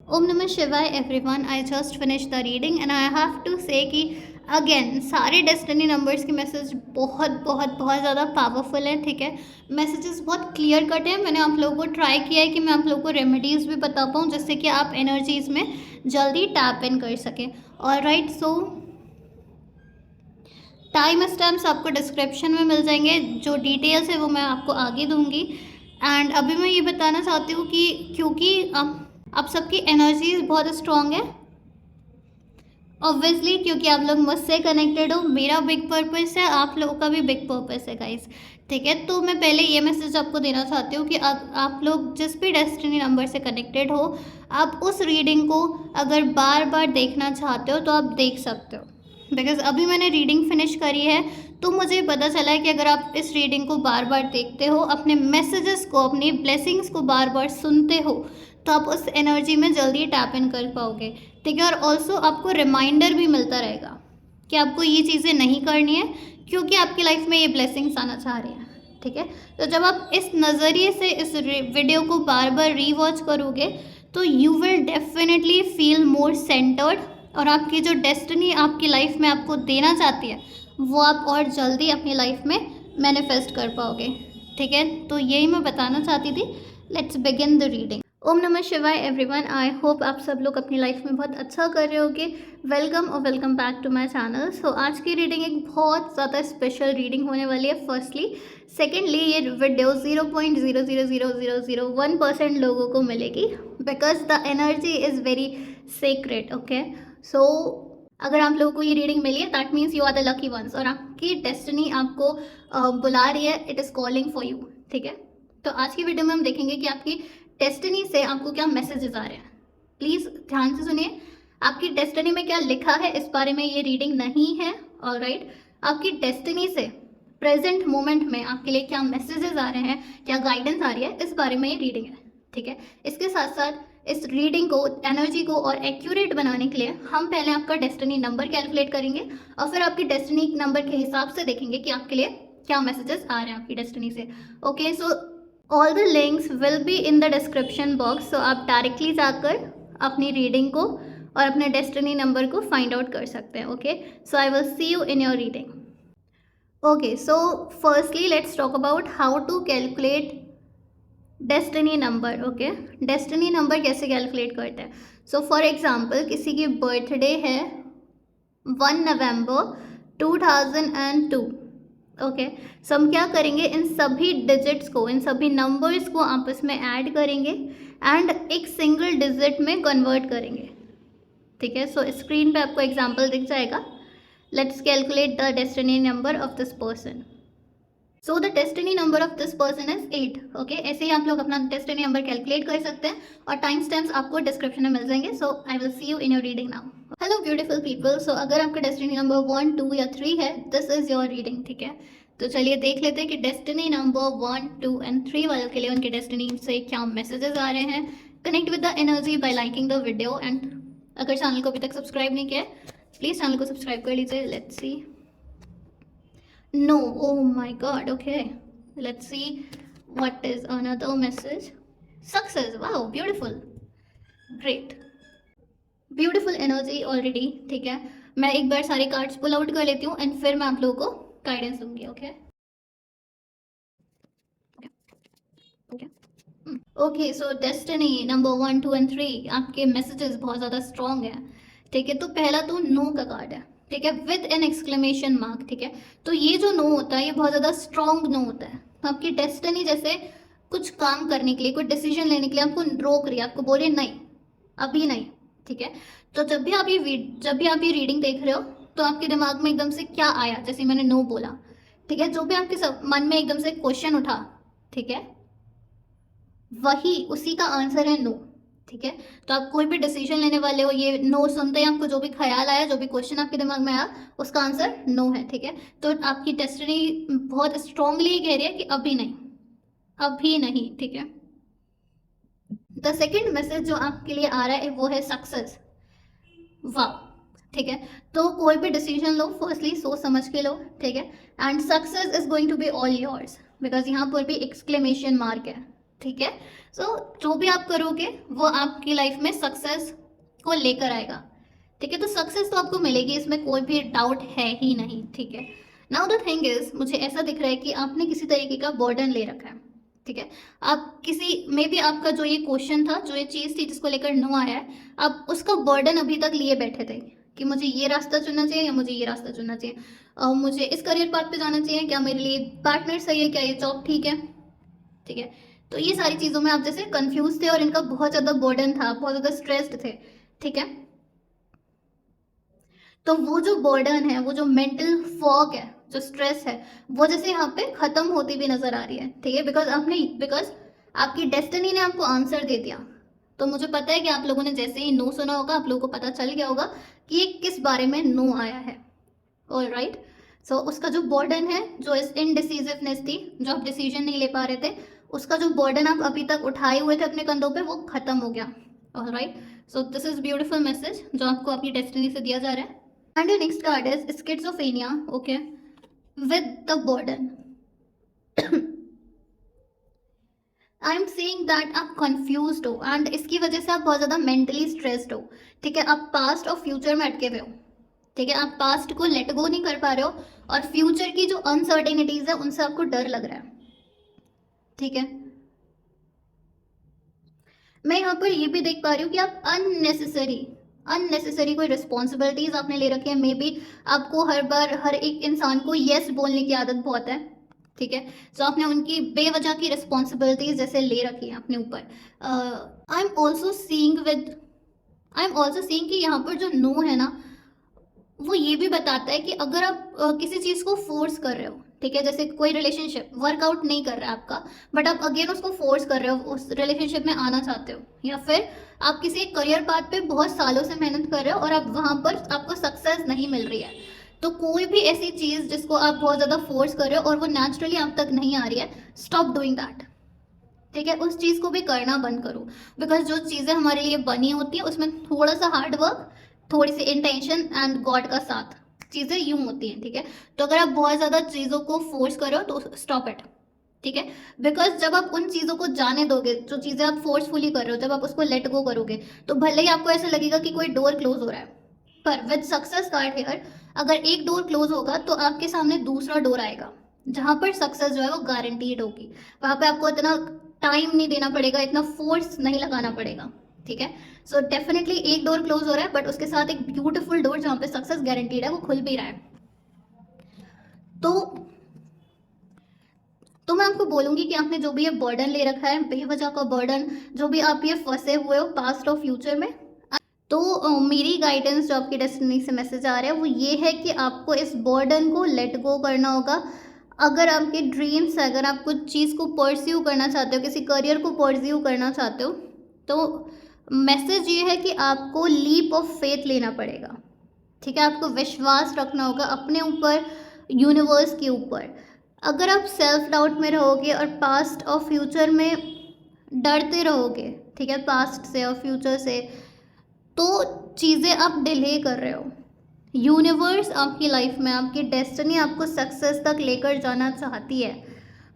ओम नमः शिवाय everyone. I just finish the reading and I have to say कि again सारे डेस्टिनी नंबर्स के मैसेज बहुत बहुत बहुत ज़्यादा पावरफुल हैं। ठीक है, मैसेजेस बहुत क्लियर कट हैं। मैंने आप लोगों को ट्राई किया है कि मैं आप लोगों को रेमेडीज़ भी बता पाऊँ जिससे कि आप एनर्जीज़ में जल्दी टैप इन कर सकें। ऑलराइट, सो टाइम स्टैम्प्स आपको डिस्क्रिप्शन में मिल जाएंगे। जो डिटेल्स है वो मैं आपको आगे दूंगी। एंड अभी मैं ये बताना चाहती हूँ कि क्योंकि आप सबकी एनर्जीज बहुत स्ट्रॉन्ग है ऑब्वियसली, क्योंकि आप लोग मुझसे कनेक्टेड हो। मेरा बिग पर्पस है, आप लोगों का भी बिग पर्पस है गाइस। ठीक है, तो मैं पहले ये मैसेज आपको देना चाहती हूँ कि आप लोग जिस भी डेस्टिनी नंबर से कनेक्टेड हो, आप उस रीडिंग को अगर बार बार देखना चाहते हो तो आप देख सकते हो। बिकॉज अभी मैंने रीडिंग फिनिश करी है तो मुझे पता चला है कि अगर आप इस रीडिंग को बार बार देखते हो, अपने मैसेजेस को, अपनी ब्लेसिंग्स को बार बार सुनते हो, तो आप उस एनर्जी में जल्दी टैप इन कर पाओगे। ठीक है, और ऑल्सो आपको रिमाइंडर भी मिलता रहेगा कि आपको ये चीज़ें नहीं करनी है क्योंकि आपकी लाइफ में ये ब्लेसिंग्स आना चाह रही हैं। ठीक है, तो जब आप इस नज़रिए से इस वीडियो को बार बार रीवॉच करोगे तो you will definitely feel more centred, और आपकी जो डेस्टिनी आपकी लाइफ में आपको देना चाहती है वो आप और जल्दी अपनी लाइफ में मैनिफेस्ट कर पाओगे। ठीक है, तो यही मैं बताना चाहती थी। Let's begin the reading. ओम नमः शिवाय एवरीवन। आई होप आप सब लोग अपनी लाइफ में बहुत अच्छा कर रहे होगे। वेलकम और welcome back to my channel. So आज की रीडिंग एक बहुत ज़्यादा स्पेशल रीडिंग होने वाली है। फर्स्टली, सेकेंडली, ये वीडियो 0.00001% लोगों को मिलेगी because the energy is very secret. Okay, so अगर आप लोगों को ये रीडिंग मिली है that means you are the lucky ones, और आपकी डेस्टिनी आपको बुला रही है। It is calling for you. ठीक है, तो आज की वीडियो में हम देखेंगे कि आपकी डेस्टिनी से आपको क्या मैसेजेस आ रहे हैं। प्लीज़ ध्यान से सुनिए, आपकी डेस्टिनी में क्या लिखा है इस बारे में ये रीडिंग नहीं है। ऑलराइट, आपकी डेस्टिनी से प्रेजेंट मोमेंट में आपके लिए क्या मैसेजेस आ रहे हैं, क्या गाइडेंस आ रही है, इस बारे में ये रीडिंग है। ठीक है, इसके साथ साथ इस रीडिंग को, एनर्जी को और एक्यूरेट बनाने के लिए हम पहले आपका डेस्टिनी नंबर कैलकुलेट करेंगे और फिर आपकी डेस्टिनी नंबर के हिसाब से देखेंगे कि आपके लिए क्या मैसेजेस आ रहे हैं आपकी डेस्टिनी से। Okay, so all the links will be in the description box. So आप डायरेक्टली जाकर अपनी रीडिंग को और अपने डेस्टिनी नंबर को फाइंड आउट कर सकते हैं। Okay, so I will see you in your reading. Okay, so firstly let's talk about how to calculate destiny number. Okay, destiny number कैसे कैलकुलेट करते हैं। सो फॉर एग्जाम्पल, किसी की birthday है 1 नवंबर 2002। ओके, सो हम क्या करेंगे, इन सभी डिजिट्स को, इन सभी नंबर्स को आपस में ऐड करेंगे एंड एक सिंगल डिजिट में कन्वर्ट करेंगे। ठीक है, सो स्क्रीन पे आपको एग्जांपल दिख जाएगा। Let's calculate the destiny number of this person. So the destiny number of this person is 8। Okay, ऐसे ही आप लोग अपना डेस्टिनी नंबर कैलकुलेट कर सकते हैं और टाइम स्टैम्प्स आपको डिस्क्रिप्शन में मिल जाएंगे। So I will see you in your reading now. Hello beautiful people. So अगर आपका डेस्टिनी नंबर 1, 2 या 3 है, दिस इज योर रीडिंग। ठीक है, तो चलिए देख लेते हैं कि डेस्टिनी नंबर 1, 2 एंड 3 वालों के लिए उनके डेस्टिनी से क्या मैसेजेस आ रहे हैं। Connect with the energy by liking the video, and अगर चैनल को अभी तक सब्सक्राइब नहीं किया है प्लीज़ चैनल को सब्सक्राइब कर लीजिए। Let's see. No, oh my god, okay. Let's see what is another message. Success, wow, beautiful. Great. Beautiful energy already. ठीक है, मैं एक बार सारे कार्ड्स पुल आउट कर लेती हूँ एंड फिर मैं आप लोगों को गाइडेंस दूंगी। Okay okay, so destiny number 1, 2 and 3, आपके मैसेजेस बहुत ज़्यादा स्ट्रॉन्ग हैं। ठीक है, तो पहला तो नो का कार्ड है। ठीक है, विद एन एक्सक्लेमेशन मार्क। ठीक है, तो ये जो नो होता है ये बहुत ज़्यादा स्ट्रॉन्ग नो होता है। तो आपकी डेस्टिनी जैसे कुछ काम करने के लिए, कोई डिसीजन लेने के लिए आपको रोक रही है, आपको बोल रही है नहीं, अभी नहीं। ठीक है, तो जब भी आप ये रीडिंग देख रहे हो तो आपके दिमाग में एकदम से क्या आया, जैसे मैंने नो बोला। ठीक है, जो भी आपके मन में एकदम से क्वेश्चन उठा, ठीक है, वही उसी का आंसर है नो। ठीक है, तो आप कोई भी डिसीजन लेने वाले हो, ये नो सुनते ही आपको जो भी ख्याल आया, जो भी क्वेश्चन आपके दिमाग में आया, उसका आंसर नो है। ठीक है, तो आपकी डेस्टिनी बहुत स्ट्रांगली कह रही है कि अभी नहीं, अभी नहीं। ठीक है, द सेकेंड मैसेज जो आपके लिए आ रहा है वो है सक्सेस। वाह, ठीक है, तो कोई भी डिसीजन लो, फर्स्टली सोच समझ के लो। ठीक है, and success is going to be all yours, because यहाँ पर भी एक्सक्लेमेशन मार्क है। ठीक है। सो जो भी आप करोगे वो आपकी लाइफ में सक्सेस को लेकर आएगा, ठीक है। तो सक्सेस तो आपको मिलेगी, इसमें कोई भी डाउट है ही नहीं, ठीक है। नाउ द थिंग इज, मुझे ऐसा दिख रहा है कि आपने किसी तरीके का बर्डन ले रखा है, ठीक है। आप किसी मे बी आपका जो ये क्वेश्चन था, जो ये चीज़ थी जिसको लेकर नो आया है, आप उसका बर्डन अभी तक लिए बैठे थे कि मुझे ये रास्ता चुनना चाहिए या मुझे ये रास्ता चुनना चाहिए, मुझे इस करियर पाथ पे जाना चाहिए, क्या मेरे लिए पार्टनर सही है, क्या ये जॉब ठीक है, ठीक है। तो ये सारी चीज़ों में आप जैसे कंफ्यूज थे और इनका बहुत ज़्यादा बर्डन था, बहुत ज़्यादा स्ट्रेस्ड थे, ठीक है। तो वो जो बर्डन है, वो जो मेंटल फॉग है, जो स्ट्रेस है, वो जैसे यहाँ पे खत्म होती भी नजर आ रही है, ठीक है। बिकॉज आपकी डेस्टिनी ने आपको आंसर दे दिया। तो मुझे पता है कि आप लोगों ने जैसे ही नो सुना होगा, आप लोगों को पता चल गया होगा कि ये किस बारे में नो आया है। All right. सो उसका जो बर्डन है, जो इस इनडिसीजिवनेस थी, जो आप डिसीजन नहीं ले पा रहे थे, उसका जो बर्डन आप अभी तक उठाए हुए थे अपने कंधों पे, वो खत्म हो गया। All right. So this is beautiful message जो आपको आपकी डेस्टिनी से दिया जा रहा है। And your next card is schizophrenia, okay, with the burden. I am seeing that आप confused हो एंड इसकी वजह से आप बहुत ज़्यादा मेंटली स्ट्रेस्ड हो, ठीक है। आप पास्ट और फ्यूचर में अटके हुए हो, ठीक है। आप पास्ट को लेट गो नहीं कर पा रहे हो और फ्यूचर की जो अनसर्टेनिटीज है उनसे आपको डर लग रहा है, ठीक है। मैं यहाँ पर ये भी देख पा रही हूँ कि आप अननेसेसरी कोई रिस्पॉन्सिबिलिटीज आपने ले रखी है। मे बी आपको हर बार हर एक इंसान को येस बोलने की आदत बहुत है, ठीक है। सो आपने उनकी बेवजह की रिस्पॉन्सिबिलिटीज जैसे ले रखी है अपने ऊपर। आई एम ऑल्सो सीइंग कि यहाँ पर जो नो है ना, वो ये भी बताता है कि अगर आप किसी चीज़ को फोर्स कर रहे हो, ठीक है, जैसे कोई रिलेशनशिप वर्कआउट नहीं कर रहा है आपका, बट आप अगेन उसको फोर्स कर रहे हो, उस रिलेशनशिप में आना चाहते हो, या फिर आप किसी करियर पाथ पे बहुत सालों से मेहनत कर रहे हो और आप वहाँ पर आपको सक्सेस नहीं मिल रही है, तो कोई भी ऐसी चीज़ जिसको आप बहुत ज़्यादा फोर्स कर रहे हो और वो नेचुरली आप तक नहीं आ रही है, स्टॉप डूइंग दैट, ठीक है। उस चीज़ को भी करना बंद करो, बिकॉज जो चीज़ें हमारे लिए बनी होती है उसमें थोड़ा सा हार्ड वर्क, थोड़ी सी इंटेंशन एंड गॉड का साथ, चीज़ें यूं होती हैं, ठीक है। तो अगर आप बहुत ज़्यादा चीज़ों को फोर्स करो तो स्टॉप इट, ठीक है। बिकॉज जब आप उन चीज़ों को जाने दोगे, जो चीज़ें आप फोर्सफुली कर रहे हो, जब आप उसको लेट गो करोगे, तो भले ही आपको ऐसा लगेगा कि कोई डोर क्लोज हो रहा है, पर विद सक्सेस कार्ड हेयर, अगर एक डोर क्लोज होगा तो आपके सामने दूसरा डोर आएगा जहाँ पर सक्सेस जो है वो गारंटीड होगी। वहाँ पे आपको इतना टाइम नहीं देना पड़ेगा, इतना फोर्स नहीं लगाना पड़ेगा, ठीक है। सो डेफिनेटली एक डोर क्लोज हो रहा है, बट उसके साथ एक ब्यूटीफुल डोर जहाँ पे सक्सेस गारंटीड है वो खुल भी रहा है। तो तो मैं आपको बोलूंगी कि आपने जो भी ये बर्डन ले रखा है, बेवजह का बर्डन, जो भी आप ये फंसे हुए हो पास्ट और फ्यूचर में, तो मेरी गाइडेंस जो आपकी डेस्टिनी से मैसेज आ रहा है वो ये है कि आपको इस बर्डन को लेट गो करना होगा। अगर आपके ड्रीम्स है, अगर आप कुछ चीज़ को परस्यू करना चाहते हो, किसी करियर को परस्यू करना चाहते हो, तो मैसेज ये है कि आपको लीप ऑफ फेथ लेना पड़ेगा, ठीक है। आपको विश्वास रखना होगा अपने ऊपर, यूनिवर्स के ऊपर। अगर आप सेल्फ डाउट में रहोगे और पास्ट और फ्यूचर में डरते रहोगे, ठीक है, पास्ट से और फ्यूचर से, तो चीज़ें आप डिले कर रहे हो। यूनिवर्स आपकी लाइफ में, आपकी डेस्टिनी आपको सक्सेस तक लेकर जाना चाहती है,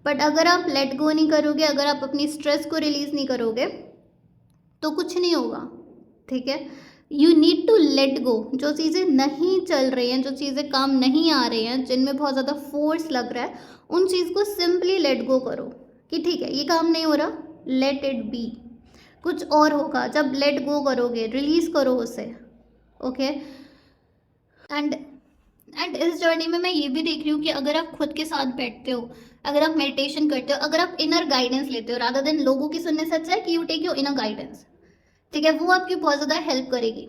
बट अगर आप लेट गो नहीं करोगे, अगर आप अपनी स्ट्रेस को रिलीज नहीं करोगे, तो कुछ नहीं होगा, ठीक है। You need to let go. जो चीज़ें नहीं चल रही हैं, जो चीज़ें काम नहीं आ रही हैं, जिनमें बहुत ज़्यादा फोर्स लग रहा है, उन चीज़ को सिंपली लेट गो करो कि ठीक है ये काम नहीं हो रहा, लेट इट बी, कुछ और होगा। जब लेट गो करोगे, रिलीज करो उसे, ओके। एंड इस जर्नी में मैं ये भी देख रही हूँ कि अगर आप खुद के साथ बैठते हो, अगर आप मेडिटेशन करते हो, अगर आप इनर गाइडेंस लेते हो रादर देन लोगों की सुनने से, अच्छा है कि you take your inner guidance, ठीक है, वो आपकी बहुत ज़्यादा हेल्प करेगी,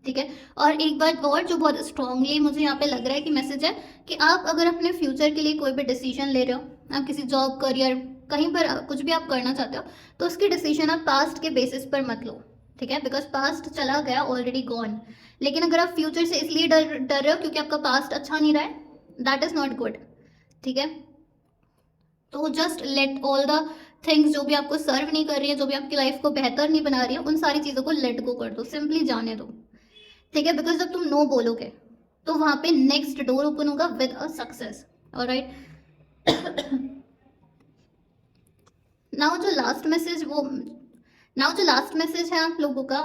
ठीक है। और एक बात और जो बहुत स्ट्रांगली मुझे यहाँ पे लग रहा है कि मैसेज है कि आप अगर अपने फ्यूचर के लिए कोई भी डिसीजन ले रहे हो, आप किसी जॉब, करियर, कहीं पर कुछ भी आप करना चाहते हो, तो उसकी डिसीजन आप पास्ट के बेसिस पर मत लो, ठीक है। बिकॉज पास्ट चला गया, ऑलरेडी गॉन। लेकिन अगर आप फ्यूचर से इसलिए डर रहे हो क्योंकि आपका पास्ट अच्छा नहीं रहा है, दैट इज़ नॉट गुड, ठीक है। तो just let all the things जो भी आपको सर्व नहीं कर रही है, जो भी आपकी लाइफ को बेहतर नहीं बना रही है, उन सारी चीज़ों को लेट गो कर दो, सिंपली जाने दो, ठीक है। बिकॉज जब तुम नो बोलोगे तो वहाँ पे नेक्स्ट डोर ओपन होगा with a success, alright. Now जो लास्ट मैसेज है आप लोगों का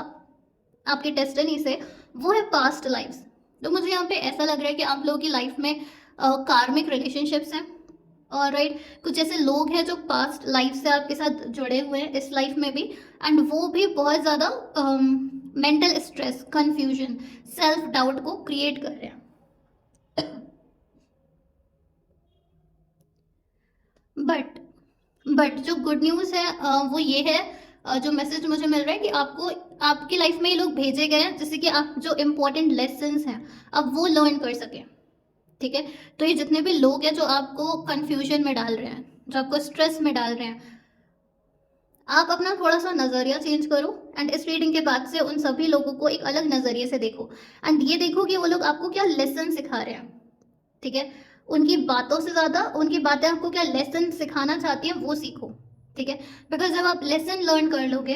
आपके डेस्टिनी से, वो है पास्ट लाइफ्स। तो मुझे यहाँ पे ऐसा लग रहा है कि आप लोगों की लाइफ में कार्मिक रिलेशनशिप्स हैं, और राइट कुछ ऐसे लोग हैं जो पास्ट लाइफ से आपके साथ जुड़े हुए हैं इस लाइफ में भी, एंड वो भी बहुत ज़्यादा mental stress, confusion, self doubt को क्रिएट कर रहे हैं। बट जो गुड न्यूज़ है वो ये है, जो मैसेज मुझे मिल रहा है कि आपको आपकी लाइफ में ये लोग भेजे गए हैं जिससे कि आप जो इम्पोर्टेंट लेसन्स हैं अब वो लर्न कर सकें। ठीक है, तो ये जितने भी लोग हैं जो आपको कंफ्यूजन में डाल रहे हैं, जो आपको स्ट्रेस में डाल रहे हैं, आप अपना थोड़ा सा नज़रिया चेंज करो एंड इस रीडिंग के बाद से उन सभी लोगों को एक अलग नज़रिए से देखो, एंड ये देखो कि वो लोग आपको क्या लेसन सिखा रहे हैं। ठीक है, उनकी बातों से ज़्यादा उनकी बातें आपको क्या लेसन सिखाना चाहती हैं वो सीखो। ठीक है, बिकॉज जब आप लेसन लर्न कर लोगे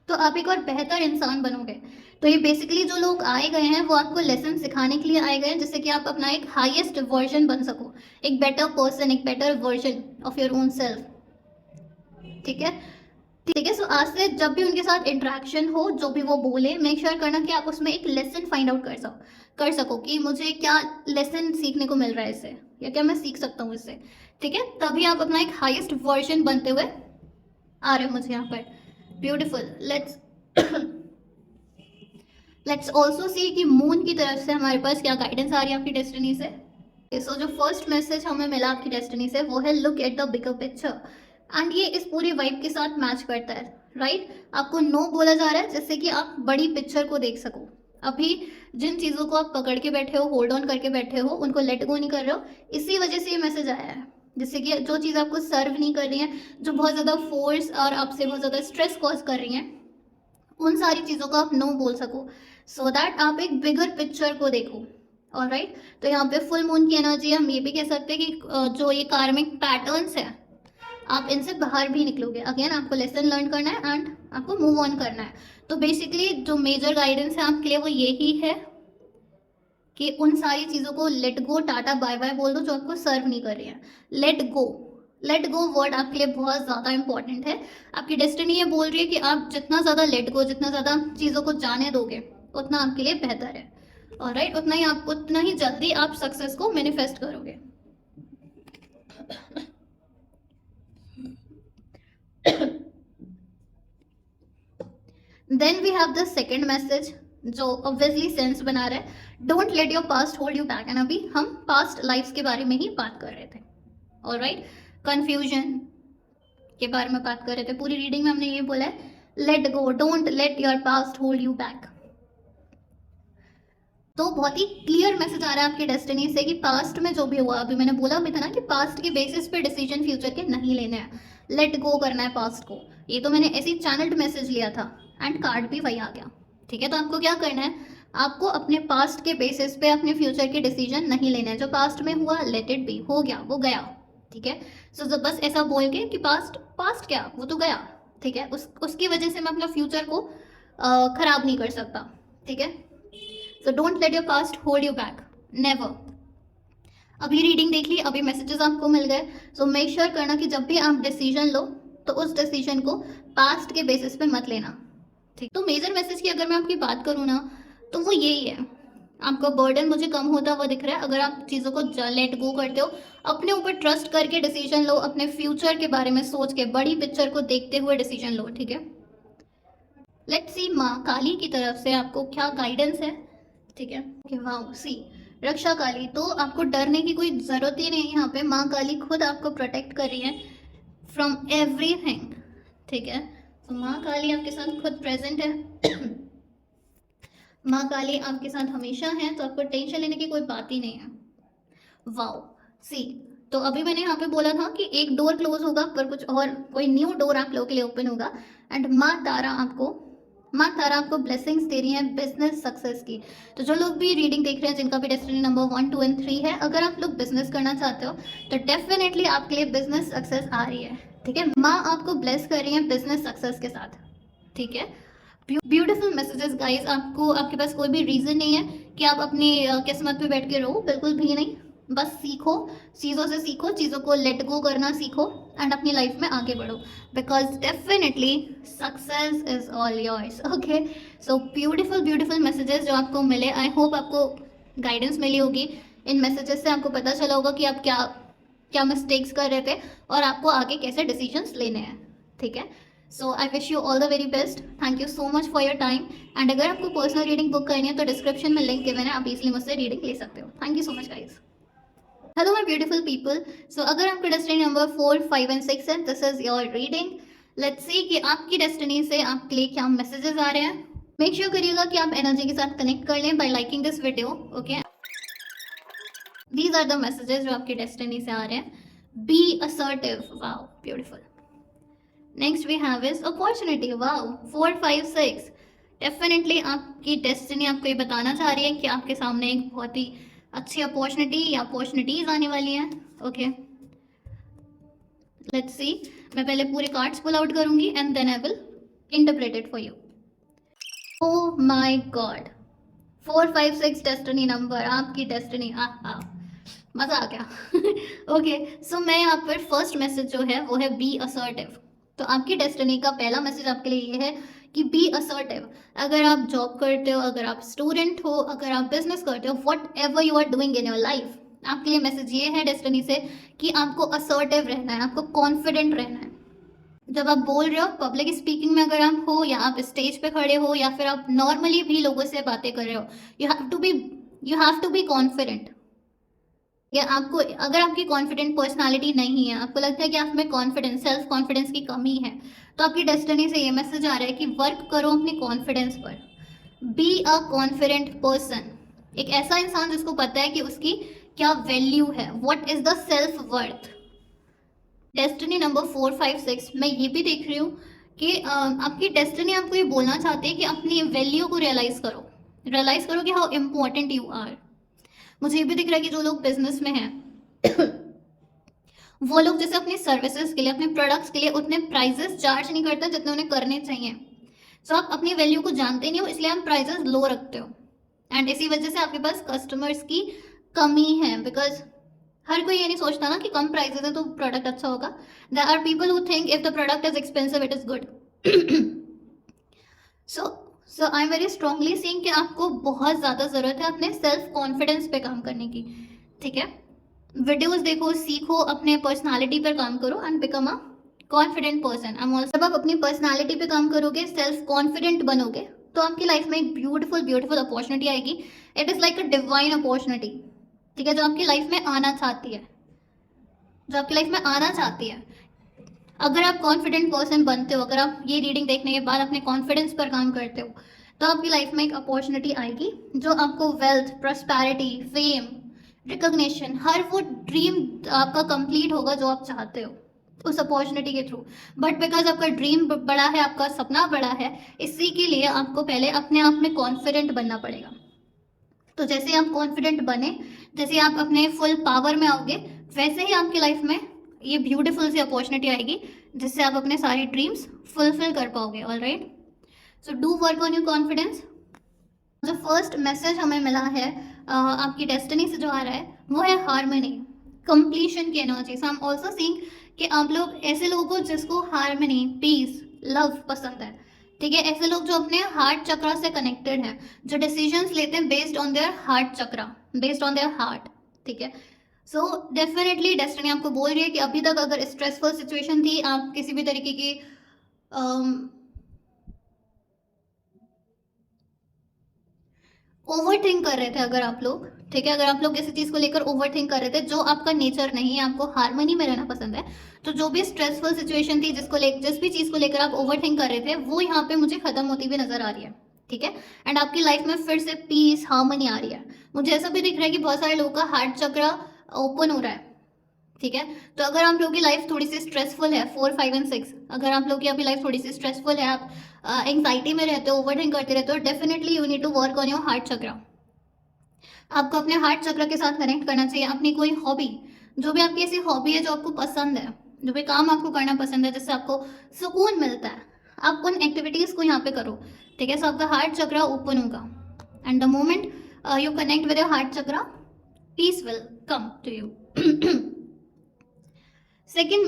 तो आप एक और बेहतर इंसान बनोगे। तो ये बेसिकली जो लोग आए गए हैं वो आपको लेसन सिखाने के लिए आए गए हैं, जिससे कि आप अपना एक हाईएस्ट वर्जन बन सको, एक बेटर पर्सन, एक better version of your own self. ठीक है, ठीक है। सो आज से जब भी उनके साथ इंटरेक्शन हो, जो भी वो बोले, मेक श्योर करना कि आप उसमें एक लेसन फाइंड आउट कर सको कि मुझे क्या लेसन सीखने को मिल रहा है इससे, या क्या मैं सीख सकता हूँ इससे। ठीक है, तभी आप अपना एक हाईएस्ट वर्जन बनते हुए आ रहे हो मुझे यहाँ पर। ब्यूटिफुल। लेट्स ऑल्सो सी कि मून की तरफ से हमारे पास क्या गाइडेंस आ रही है आपकी डेस्टिनी से। सो जो फर्स्ट मैसेज हमें मिला आपकी डेस्टिनी से वो है look at the bigger picture, and ये इस पूरी वाइब के साथ मैच करता है। राइट, आपको नो बोला जा रहा है जिससे कि आप बड़ी पिक्चर को देख सको। अभी जिन चीज़ों को आप पकड़ के बैठे हो, होल्ड ऑन करके बैठे हो, उनको लेट गो नहीं कर रहे हो, इसी वजह से ये मैसेज आया है। जिससे कि जो चीज़ आपको सर्व नहीं कर रही है, जो बहुत ज़्यादा फोर्स और आपसे बहुत ज़्यादा स्ट्रेस कॉज कर रही हैं, उन सारी चीज़ों को आप नो बोल सको, सो दैट आप एक बिगर पिक्चर को देखो। ऑलराइट, तो यहाँ पे फुल मून की एनर्जी, हम ये भी कह सकते हैं कि जो ये कार्मिक पैटर्न्स है आप इनसे बाहर भी निकलोगे। अगेन आपको लेसन लर्न करना है एंड आपको मूव ऑन करना है। तो बेसिकली जो मेजर गाइडेंस है आपके लिए वो यही है कि उन सारी चीज़ों को let go, tata bye bye बोल दो जो आपको सर्व नहीं कर रही है। लेट गो वर्ड आपके लिए बहुत ज़्यादा इंपॉर्टेंट है। आपकी डेस्टिनी ये बोल रही है कि आप जितना ज़्यादा लेट गो, जितना ज़्यादा चीज़ों को जाने दोगे, उतना आपके लिए बेहतर है। ऑलराइट, उतना ही जल्दी आप सक्सेस को मैनिफेस्ट करोगे। Then we have the second message जो ऑब्वियसली सेंस बना रहा है, don't let your past hold you back. And अभी हम पास्ट लाइफ्स के बारे में ही बात कर रहे थे। ऑलराइट, कंफ्यूजन के बारे में बात कर रहे थे। पूरी रीडिंग में हमने ये बोला है let go, don't let your past hold you back. तो बहुत ही क्लियर मैसेज आ रहा है आपकी डेस्टिनी से कि पास्ट में जो भी हुआ, अभी मैंने बोला भी था ना कि पास्ट के बेसिस पे डिसीजन फ्यूचर के नहीं लेने हैं, लेट गो करना है पास्ट को। ये तो मैंने ऐसी चैनल्ड मैसेज लिया था एंड कार्ड भी वही आ गया। ठीक है, तो आपको क्या करना है, आपको अपने पास्ट के बेसिस पे अपने फ्यूचर के डिसीजन नहीं लेने हैं। जो पास्ट में हुआ लेट इट बी, हो गया वो गया। ठीक है, सो बस ऐसा बोल के कि पास्ट क्या, वो तो गया। ठीक है, उसकी वजह से मैं अपना फ्यूचर को खराब नहीं कर सकता। ठीक है, so don't let your past hold you back, never. अभी रीडिंग देख ली, अभी मैसेजेस आपको मिल गए, सो मेक श्योर करना कि जब भी आप डिसीजन लो तो उस डिसीजन को पास्ट के बेसिस पे मत लेना। ठीक, तो मेजर मैसेज की अगर मैं आपकी बात करूँ ना तो वो यही है, आपका बर्डन मुझे कम होता हुआ दिख रहा है। अगर आप चीज़ों को लेट गो करते हो, अपने ऊपर ट्रस्ट करके डिसीजन लो, अपने फ्यूचर के बारे में सोच के, बड़ी पिक्चर को देखते हुए डिसीजन लो। ठीक है, लेट्स सी माँ काली की तरफ से आपको क्या गाइडेंस है। ठीक है, ओके, वाओ, सी रक्षा काली, तो आपको डरने की कोई ज़रूरत ही नहीं है। यहाँ पे माँ काली खुद आपको प्रोटेक्ट कर रही है फ्रॉम एवरीथिंग। ठीक है, तो माँ काली आपके साथ खुद प्रेजेंट है। माँ काली आपके साथ हमेशा है, तो आपको टेंशन लेने की कोई बात ही नहीं है। वाओ, सी, तो अभी मैंने यहाँ पे बोला था कि एक डोर क्लोज होगा पर कुछ और, कोई न्यू डोर आप लोगों के लिए ओपन होगा। एंड माँ तारा आपको ब्लेसिंग्स दे रही हैं बिजनेस सक्सेस की। तो जो लोग भी रीडिंग देख रहे हैं, जिनका भी डेस्टिनी नंबर 1, 2 एंड 3 है, अगर आप लोग बिजनेस करना चाहते हो तो डेफिनेटली आपके लिए बिजनेस सक्सेस आ रही है। ठीक है, माँ आपको ब्लेस कर रही है बिजनेस सक्सेस के साथ। ठीक है, ब्यूटीफुल मैसेजेस गाइस। आपके पास कोई भी रीज़न नहीं है कि आप अपनी किस्मत पे बैठ के रहो, बिल्कुल भी नहीं। बस सीखो, चीज़ों से सीखो, चीज़ों को लेट गो करना सीखो एंड अपनी लाइफ में आगे बढ़ो, because definitely success is all yours. Okay, so beautiful beautiful messages जो आपको मिले, आई होप आपको गाइडेंस मिली होगी। इन मैसेजेस से आपको पता चला होगा कि आप क्या क्या मिस्टेक्स कर रहे थे और आपको आगे कैसे डिसीजंस लेने हैं। ठीक है, so I wish you all the very best. Thank you so much for your time. And अगर आपको पर्सनल रीडिंग बुक करनी है तो डिस्क्रिप्शन में लिंक गिवन है, आप इजली मुझसे रीडिंग ले सकते हो। Thank you so much guys. Hello my beautiful people. So अगर आपका डेस्टिनी नंबर 4, 5 एंड 6 है, this is your reading. Let's see कि आपकी डेस्टिनी से आपके लिए क्या मैसेजेस आ रहे हैं। मेक श्योर करिएगा कि आप एनर्जी के साथ कनेक्ट कर लें by liking this video. Okay, these are the messages जो आपकी डेस्टिनी से आ रहे हैं। Be assertive, wow beautiful. Next we have is opportunity, wow 4, 5, 6। Definitely आपकी डेस्टिनी आपको ये बताना चाह रही है कि आपके सामने एक बहुत ही अच्छी अपॉर्चुनिटी या अपॉर्चुनिटीज आने वाली हैं। Okay, let's see. मैं पहले पूरे कार्ड्स पुल आउट करूंगी and then I will interpret it for you. Oh my god, 4, 5, 6 destiny number, आपकी डेस्टिनी, हाँ मजा आ गया। ओके, सो मैं यहाँ पर फर्स्ट मैसेज जो है वो है बी असर्टिव। तो आपकी डेस्टिनी का पहला मैसेज आपके लिए ये है कि बी असर्टिव। अगर आप जॉब करते हो, अगर आप स्टूडेंट हो, अगर आप बिजनेस करते हो, whatever you are doing in your life, आपके लिए मैसेज ये है डेस्टिनी से कि आपको असर्टिव रहना है, आपको कॉन्फिडेंट रहना है। जब आप बोल रहे हो, पब्लिक स्पीकिंग में अगर आप हो, या आप स्टेज पे खड़े हो, या फिर आप नॉर्मली भी लोगों से बातें कर रहे हो, you have to be confident. या आपको, अगर आपकी कॉन्फिडेंट पर्सनालिटी नहीं है, आपको लगता है कि आप में कॉन्फिडेंस, सेल्फ कॉन्फिडेंस की कमी है, तो आपकी डेस्टिनी से ये मैसेज आ रहा है कि वर्क करो अपनी कॉन्फिडेंस पर। बी अ कॉन्फिडेंट पर्सन, एक ऐसा इंसान जिसको पता है कि उसकी क्या वैल्यू है, what is the self worth. Destiny number 4, 5, 6 मैं ये भी देख रही हूँ कि आपकी डेस्टिनी आपको ये बोलना चाहती है कि अपनी वैल्यू को रियलाइज करो कि हाउ इम्पोर्टेंट यू आर। मुझे ये भी दिख रहा है कि जो लोग बिजनेस में हैं वो लोग जैसे अपनी सर्विसेज के लिए, अपने प्रोडक्ट्स के लिए उतने प्राइजेस चार्ज नहीं करते जितने उन्हें करने चाहिए। सो आप अपनी वैल्यू को जानते नहीं हो, इसलिए आप प्राइजेस लो रखते हो एंड इसी वजह से आपके पास कस्टमर्स की कमी है। बिकॉज हर कोई ये नहीं सोचता ना कि कम प्राइजेस है तो प्रोडक्ट अच्छा होगा। There are people who think if the product is expensive it is good. So I am very strongly seeing कि आपको बहुत ज़्यादा ज़रूरत है अपने सेल्फ कॉन्फिडेंस पे काम करने की। ठीक है, वीडियोस देखो, सीखो, अपने पर्सनालिटी पर काम करो and become a confident person. जब आप अपनी पर्सनालिटी पे काम करोगे, सेल्फ कॉन्फिडेंट बनोगे, तो आपकी लाइफ में एक ब्यूटीफुल ब्यूटीफुल अपॉर्चुनिटी आएगी। It is like a divine opportunity. ठीक है, जो आपकी लाइफ में आना चाहती है, अगर आप कॉन्फिडेंट पर्सन बनते हो, अगर आप ये रीडिंग देखने के बाद अपने कॉन्फिडेंस पर काम करते हो, तो आपकी लाइफ में एक अपॉर्चुनिटी आएगी जो आपको वेल्थ, प्रॉस्पेरिटी, फेम, रिकॉग्निशन, हर वो ड्रीम आपका कंप्लीट होगा जो आप चाहते हो उस अपॉर्चुनिटी के थ्रू। बट बिकॉज आपका ड्रीम बड़ा है, आपका सपना बड़ा है, इसी के लिए आपको पहले अपने आप में कॉन्फिडेंट बनना पड़ेगा। तो जैसे आप कॉन्फिडेंट बने, जैसे आप अपने फुल पावर में आओगे, वैसे ही आपकी लाइफ में ये ब्यूटीफुल सी अपॉर्चुनिटी आएगी जिससे आप अपने सारे ड्रीम्स फुलफिल कर पाओगे। Alright, so do work on your confidence. जो फर्स्ट मैसेज हमें मिला है आपकी डेस्टिनी से जो आ रहा है वो है हार्मनी, कंप्लीशन की energy. So I am also seeing कि आप लोग ऐसे लोगों को जिसको हार्मनी, पीस, लव पसंद है। ठीक है, ऐसे लोग जो अपने हार्ट चक्रा से कनेक्टेड हैं, जो डिसीजंस लेते हैं based on their heart chakra, based on their heart. ठीक है, सो डेफिनेटली डेस्टिनी आपको बोल रही है कि अभी तक अगर स्ट्रेसफुल सिचुएशन थी, आप किसी भी तरीके की ओवर थिंक कर रहे थे, अगर आप लोग, ठीक है, अगर आप लोग किसी चीज़ को लेकर ओवर थिंक कर रहे थे जो आपका नेचर नहीं है, आपको हार्मनी में रहना पसंद है, तो जो भी स्ट्रेसफुल सिचुएशन थी जिस भी चीज़ को लेकर आप ओवर थिंक कर रहे थे, वो यहाँ पे मुझे खत्म होती हुई नजर आ रही है। ठीक है, एंड आपकी लाइफ में फिर से पीस, हार्मनी आ रही है। मुझे ऐसा भी दिख रहा है कि बहुत सारे लोगों का हार्ट चक्र ओपन हो रहा है। ठीक है, तो अगर आप लोगों की लाइफ थोड़ी सी स्ट्रेसफुल है, 4, 5 एंड 6, अगर आप लोगों की अभी लाइफ थोड़ी सी स्ट्रेसफुल है, आप एंग्जाइटी में रहते हो, ओवरथिंक करते रहते हो, definitely you need to work on your heart chakra. आपको अपने हार्ट चक्र के साथ कनेक्ट करना चाहिए। अपनी कोई हॉबी, जो भी आपकी ऐसी हॉबी है जो आपको पसंद है, जो भी काम आपको करना पसंद है, जिससे आपको सुकून मिलता है, आप उन एक्टिविटीज़ को यहाँ पे करो। ठीक है, सो आपका हार्ट चक्र ओपन होगा and the moment you connect with your heart chakra, peace will come to you. Second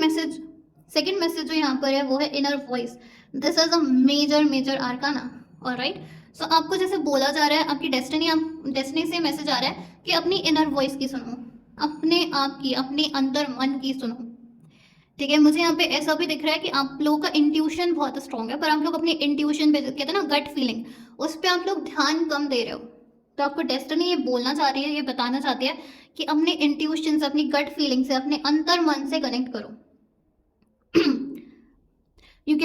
message जो यहाँ पर है वो है inner voice. This is a major arcana. Alright, so आपको जैसे बोला जा रहा है, आपकी डेस्टिनी से मैसेज आ रहा है कि अपनी इनर वॉइस की सुनो, अपने आप की, अपने अंतर मन की सुनो. ठीक है, मुझे यहाँ पे ऐसा भी दिख रहा है कि आप लोगों का इंट्यूशन बहुत स्ट्रॉन्ग है, पर आप लोग अपने इंट्यूशन पे, कहते हैं ना गट फीलिंग, उस पर आप लोग ध्यान कम दे रहे हो. तो आपको डेस्टिनी ये बोलना चाह रही है, ये बताना चाहती है कि अपने इंट्यूशन से, अपनी गट फीलिंग से, अपने अंतर मन से कनेक्ट करो. You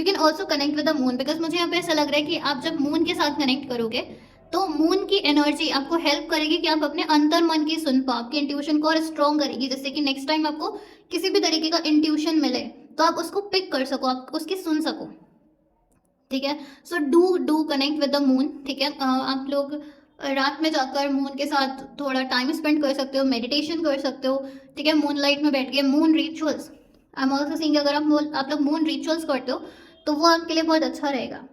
can also connect with the moon, because मुझे यहाँ पे ऐसा लग रहा है कि आप जब मून के साथ कनेक्ट करोगे तो मून की एनर्जी आपको हेल्प करेगी कि आप अपने अंतर मन की सुन पाओ, आपके इंट्यूशन को और स्ट्रॉन्ग करेगी, जिससे कि नेक्स्ट टाइम आपको किसी भी तरीके का इंट्यूशन मिले तो आप उसको पिक कर सको, आप उसकी सुन सको. ठीक है, so do connect with the moon. ठीक है, आप लोग रात में जाकर मून के साथ थोड़ा टाइम स्पेंड कर सकते हो, मेडिटेशन कर सकते हो. ठीक है, मून लाइट में बैठ के moon rituals, I am also seeing, अगर आप लोग मून रिचुअल्स करते हो तो वो आपके लिए बहुत अच्छा रहेगा.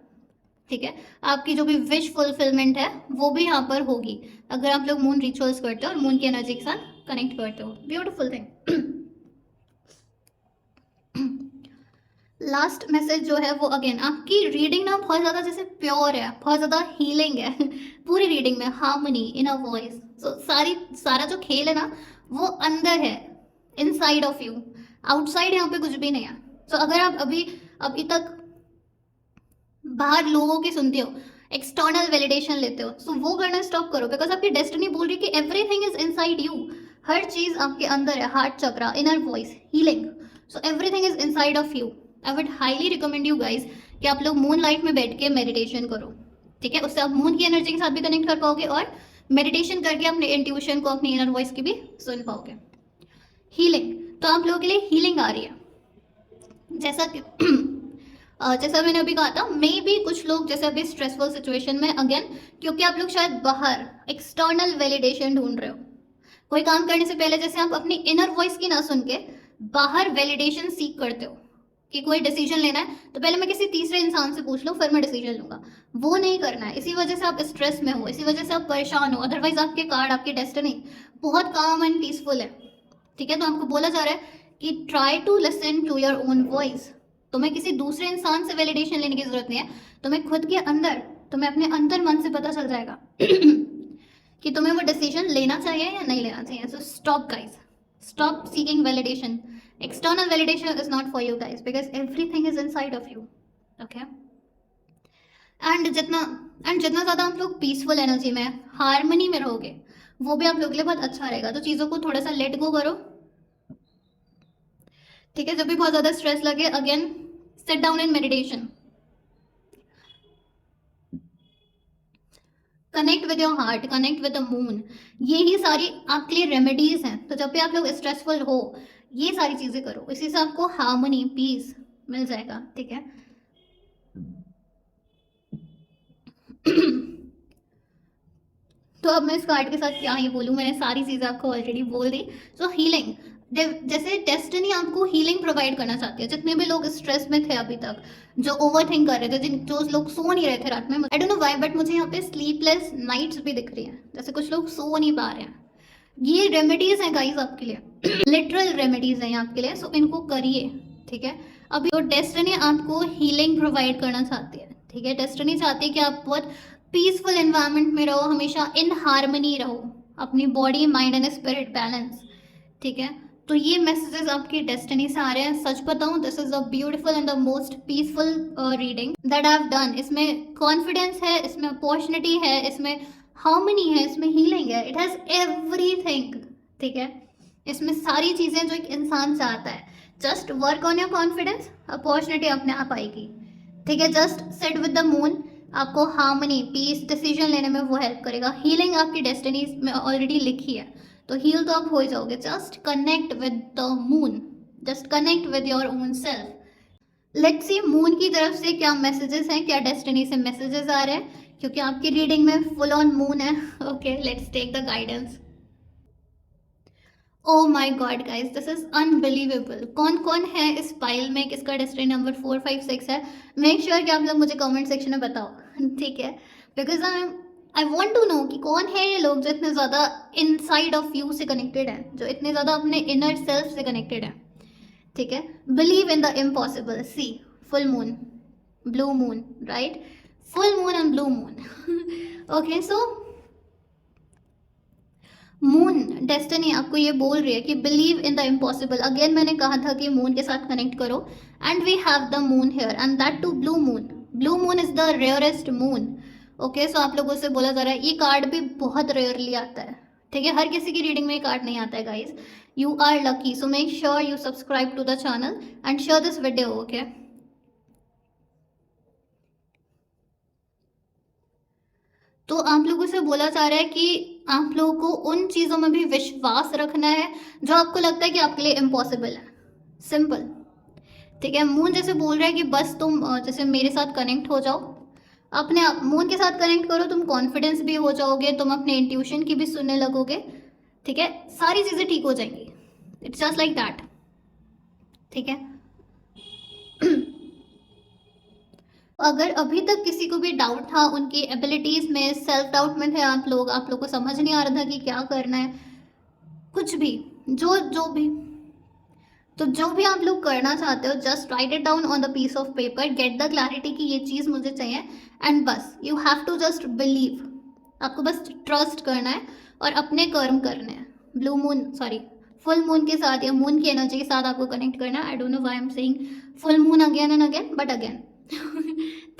ठीक है, आपकी जो भी विश फुलफिलमेंट है वो भी यहाँ पर होगी अगर आप लोग मून रिचुअल्स करते हो और मून की एनर्जी के साथ कनेक्ट करते हो. Beautiful thing. लास्ट मैसेज जो है वो अगेन, आपकी रीडिंग ना बहुत ज़्यादा जैसे प्योर है, बहुत ज़्यादा हीलिंग है. पूरी रीडिंग में हार्मनी इन अ वॉइस. सो सारा जो खेल है ना वो अंदर है, इनसाइड ऑफ यू. आउटसाइड यहाँ पे कुछ भी नहीं है. सो अगर आप अभी तक बाहर लोगों की सुनते हो, एक्सटर्नल वैलिडेशन लेते हो, सो वो करना स्टॉप करो, बिकॉज आपकी डेस्टिनी बोल रही है कि एवरीथिंग इज इनसाइड यू. हर चीज़ आपके अंदर है. Heart chakra, inner voice, healing, so everything is inside of you. I would highly recommend you guys कि आप लोग मून लाइट में बैठ के मेडिटेशन करो. ठीक है, उससे आप मून की एनर्जी के साथ भी कनेक्ट कर पाओगे और मेडिटेशन करके अपने इंट्यूशन को, अपनी इनर वॉइस की भी सुन पाओगे. हीलिंग, तो आप लोगों के लिए हीलिंग आ रही है. जैसा मैंने अभी कहा था, मे बी कुछ लोग जैसे अभी स्ट्रेसफुल सिचुएशन में, अगेन क्योंकि आप लोग शायद बाहर एक्सटर्नल वैलिडेशन ढूंढ रहे हो. कोई काम करने से पहले जैसे आप अपनी इनर वॉइस की ना सुन के बाहर वैलिडेशन सीख करते हो कि कोई डिसीजन लेना है तो पहले मैं किसी तीसरे इंसान से पूछ लूँ फिर मैं डिसीजन लूंगा. वो नहीं करना है. इसी वजह से आप स्ट्रेस में हो, इसी वजह से आप परेशान हो. अदरवाइज आपके कार्ड, आपकी डेस्टिनी बहुत काम एंड पीसफुल है. ठीक है, तो आपको बोला जा रहा है कि try to listen to your own voice. तुम्हें किसी दूसरे इंसान से वैलिडेशन लेने की जरूरत नहीं है. तुम्हें खुद के अंदर, तुम्हें अपने अंतर मन से पता चल जाएगा कि तुम्हें वो डिसीजन लेना चाहिए या नहीं लेना चाहिए. So stop guys, stop seeking validation. External validation is not for you guys because everything is inside of you. Okay? And जितना ज़्यादा आप लोग पीसफुल एनर्जी में, हार्मनी में रहोगे, वो भी आप लोग के लिए बहुत अच्छा रहेगा. तो चीज़ों को थोड़ा सा लेट गो करो. ठीक है, जब भी बहुत ज़्यादा स्ट्रेस लगे, again sit down in meditation. Connect with your heart, connect with the moon. ये ही सारी आपके लिए रेमेडीज हैं. तो जब भी आप लोग स्ट्रेसफुल हो, ये सारी चीज़ें करो, इसी से आपको हार्मनी, पीस मिल जाएगा. ठीक है, तो अब मैं इस कार्ड के साथ क्या ही बोलूँ, मैंने सारी चीज़ें आपको ऑलरेडी बोल दी. सो हीलिंग, जैसे डेस्टिनी आपको हीलिंग प्रोवाइड करना चाहती है. जितने भी लोग स्ट्रेस में थे अभी तक, जो ओवर थिंक कर रहे थे, जो लोग सो नहीं रहे थे रात में, I don't know why, but मुझे यहाँ पे स्लीपलेस नाइट्स भी दिख रही हैं, जैसे कुछ लोग सो नहीं पा रहे हैं. ये रेमेडीज हैं गाइस आपके लिए, लिटरल रेमेडीज हैं आपके लिए. सो इनको करिए. ठीक है, अभी तो डेस्टिनी आपको हीलिंग प्रोवाइड करना चाहती है. ठीक है, डेस्टिनी चाहती है कि आप बहुत पीसफुल एनवायरनमेंट में रहो, हमेशा इन हार्मनी रहो, अपनी body, mind and spirit balance. ठीक है, तो ये मैसेजेस आपकी डेस्टिनी से आ रहे हैं. सच बताऊं, this is a beautiful and the most peaceful reading that I have done. इसमें कॉन्फिडेंस है, इसमें अपॉर्चुनिटी है, इसमें हार्मनी है, इसमें हीलिंग है. It has everything. ठीक है, इसमें सारी चीज़ें जो एक इंसान चाहता है. Just work on your confidence, opportunity अपने आप आएगी. ठीक है, just sit with the moon, आपको हार्मनी, पीस, डिसीजन लेने में वो हेल्प करेगा. हीलिंग आपकी डेस्टिनी में ऑलरेडी लिखी है, तो हील तो आप हो ही जाओगे. Just connect with the moon, just connect with your own self. Let's see moon की तरफ से क्या मैसेजेस हैं, क्या डेस्टिनी से मैसेजेस आ रहे हैं, क्योंकि आपकी रीडिंग में फुल ऑन मून है. Okay, let's take the guidance. Oh my god guys, this is unbelievable. कौन कौन है इस पाइल में, किसका डेस्टिनी नंबर 4, 5, 6 है? मेक श्योर कि आप लोग मुझे कमेंट सेक्शन में बताओ. ठीक है, because I want to know कि कौन है ये लोग जो इतने ज़्यादा इनसाइड ऑफ यू से कनेक्टेड हैं, जो इतने ज़्यादा अपने इनर सेल्फ से कनेक्टेड हैं, ठीक है. Believe in the impossible. See, full moon, blue moon, right? Full moon and blue moon. Okay, so moon destiny आपको ये बोल रही है कि believe in the impossible. Again मैंने कहा था कि मून के साथ कनेक्ट करो, and we have the moon here, and that too blue moon. Blue moon is the rarest moon. Okay, so आप लोगों से बोला जा रहा है, ये कार्ड भी बहुत रेयरली आता है, ठीक है? हर किसी की रीडिंग में ये कार्ड नहीं आता है guys. You are lucky, so make sure you subscribe to the channel and share this video. Okay, तो आप लोगों से बोला जा रहा है कि आप लोगों को उन चीज़ों में भी विश्वास रखना है जो आपको लगता है कि आपके लिए इम्पॉसिबल है. सिंपल, ठीक है? मून जैसे बोल रहा है कि बस तुम जैसे मेरे साथ कनेक्ट हो जाओ, अपने आप मून के साथ कनेक्ट करो, तुम कॉन्फिडेंस भी हो जाओगे, तुम अपने इंट्यूशन की भी सुनने लगोगे, ठीक है? सारी चीज़ें ठीक हो जाएंगी. इट्स जस्ट लाइक दैट, ठीक है? अगर अभी तक किसी को भी डाउट था उनकी एबिलिटीज़ में, सेल्फ डाउट में थे आप लोग को समझ नहीं आ रहा था कि क्या करना है, कुछ भी, जो भी, तो जो भी आप लोग करना चाहते हो, just write it down on the piece of paper, get the clarity कि ये चीज़ मुझे चाहिए, एंड बस you have to just believe. आपको बस ट्रस्ट करना है और अपने कर्म करने हैं. Blue moon, sorry, full moon के साथ या मून की एनर्जी के साथ आपको कनेक्ट करना है. I don't know why I am saying full moon again and again, but again.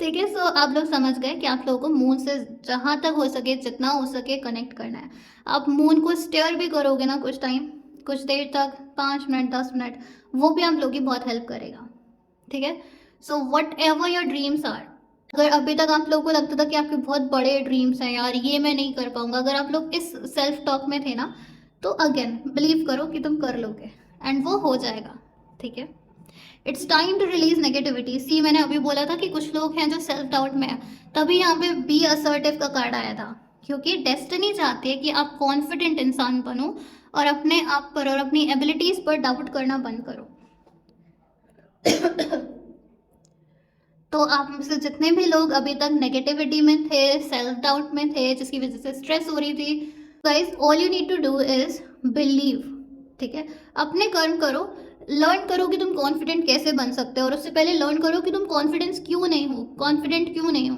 ठीक है, सो आप लोग समझ गए कि आप लोगों को मून से जहाँ तक हो सके, जितना हो सके कनेक्ट करना है. आप मून को स्टेयर भी करोगे ना कुछ टाइम, कुछ देर तक, 5 मिनट 10 मिनट, वो भी आप लोगों की बहुत हेल्प करेगा, ठीक है? So whatever your dreams are, अगर अभी तक आप लोगों को लगता था कि आपके बहुत बड़े ड्रीम्स हैं, यार ये मैं नहीं कर पाऊंगा, अगर आप लोग इस सेल्फ टॉक में थे ना, तो अगेन बिलीव करो कि तुम कर लोगे एंड वो हो जाएगा, ठीक है? It's time to release negativity. See, मैंने अभी बोला था कि कुछ लोग हैं जो सेल्फ डाउट में है, तभी यहाँ पे बी असर्टिव का कार्ड आया था, क्योंकि डेस्टिनी चाहती है कि आप कॉन्फिडेंट इंसान बनो और अपने आप पर और अपनी एबिलिटीज पर डाउट करना बंद करो. तो आप में से जितने भी लोग अभी तक नेगेटिविटी में थे, सेल्फ डाउट में थे, जिसकी वजह से स्ट्रेस हो रही थी, guys all you need to do is believe, ठीक है? अपने कर्म करो, लर्न करो कि तुम कॉन्फिडेंट कैसे बन सकते हो, और उससे पहले लर्न करो कि तुम कॉन्फिडेंट क्यों नहीं हो,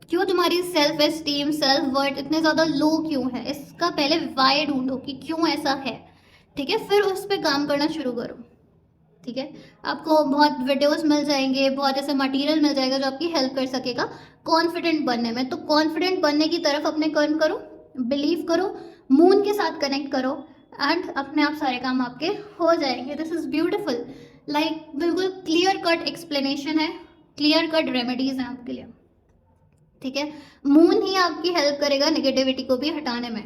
क्यों तुम्हारी सेल्फ एस्टीम, सेल्फ वर्थ इतने ज़्यादा लो क्यों है. इसका पहले वाई ढूंढो कि क्यों ऐसा है, ठीक है? फिर उस पर काम करना शुरू करो, ठीक है? आपको बहुत वीडियोस मिल जाएंगे, बहुत ऐसे मटेरियल मिल जाएगा जो आपकी हेल्प कर सकेगा कॉन्फिडेंट बनने में. तो कॉन्फिडेंट बनने की तरफ अपने कर्म करो, बिलीव करो, मून के साथ कनेक्ट करो, एंड अपने आप सारे काम आपके हो जाएंगे. दिस इज़ ब्यूटिफुल, लाइक बिल्कुल क्लियर कट एक्सप्लेनेशन है, क्लियर कट रेमेडीज़ हैं आपके लिए, ठीक है? मून ही आपकी हेल्प करेगा नेगेटिविटी को भी हटाने में.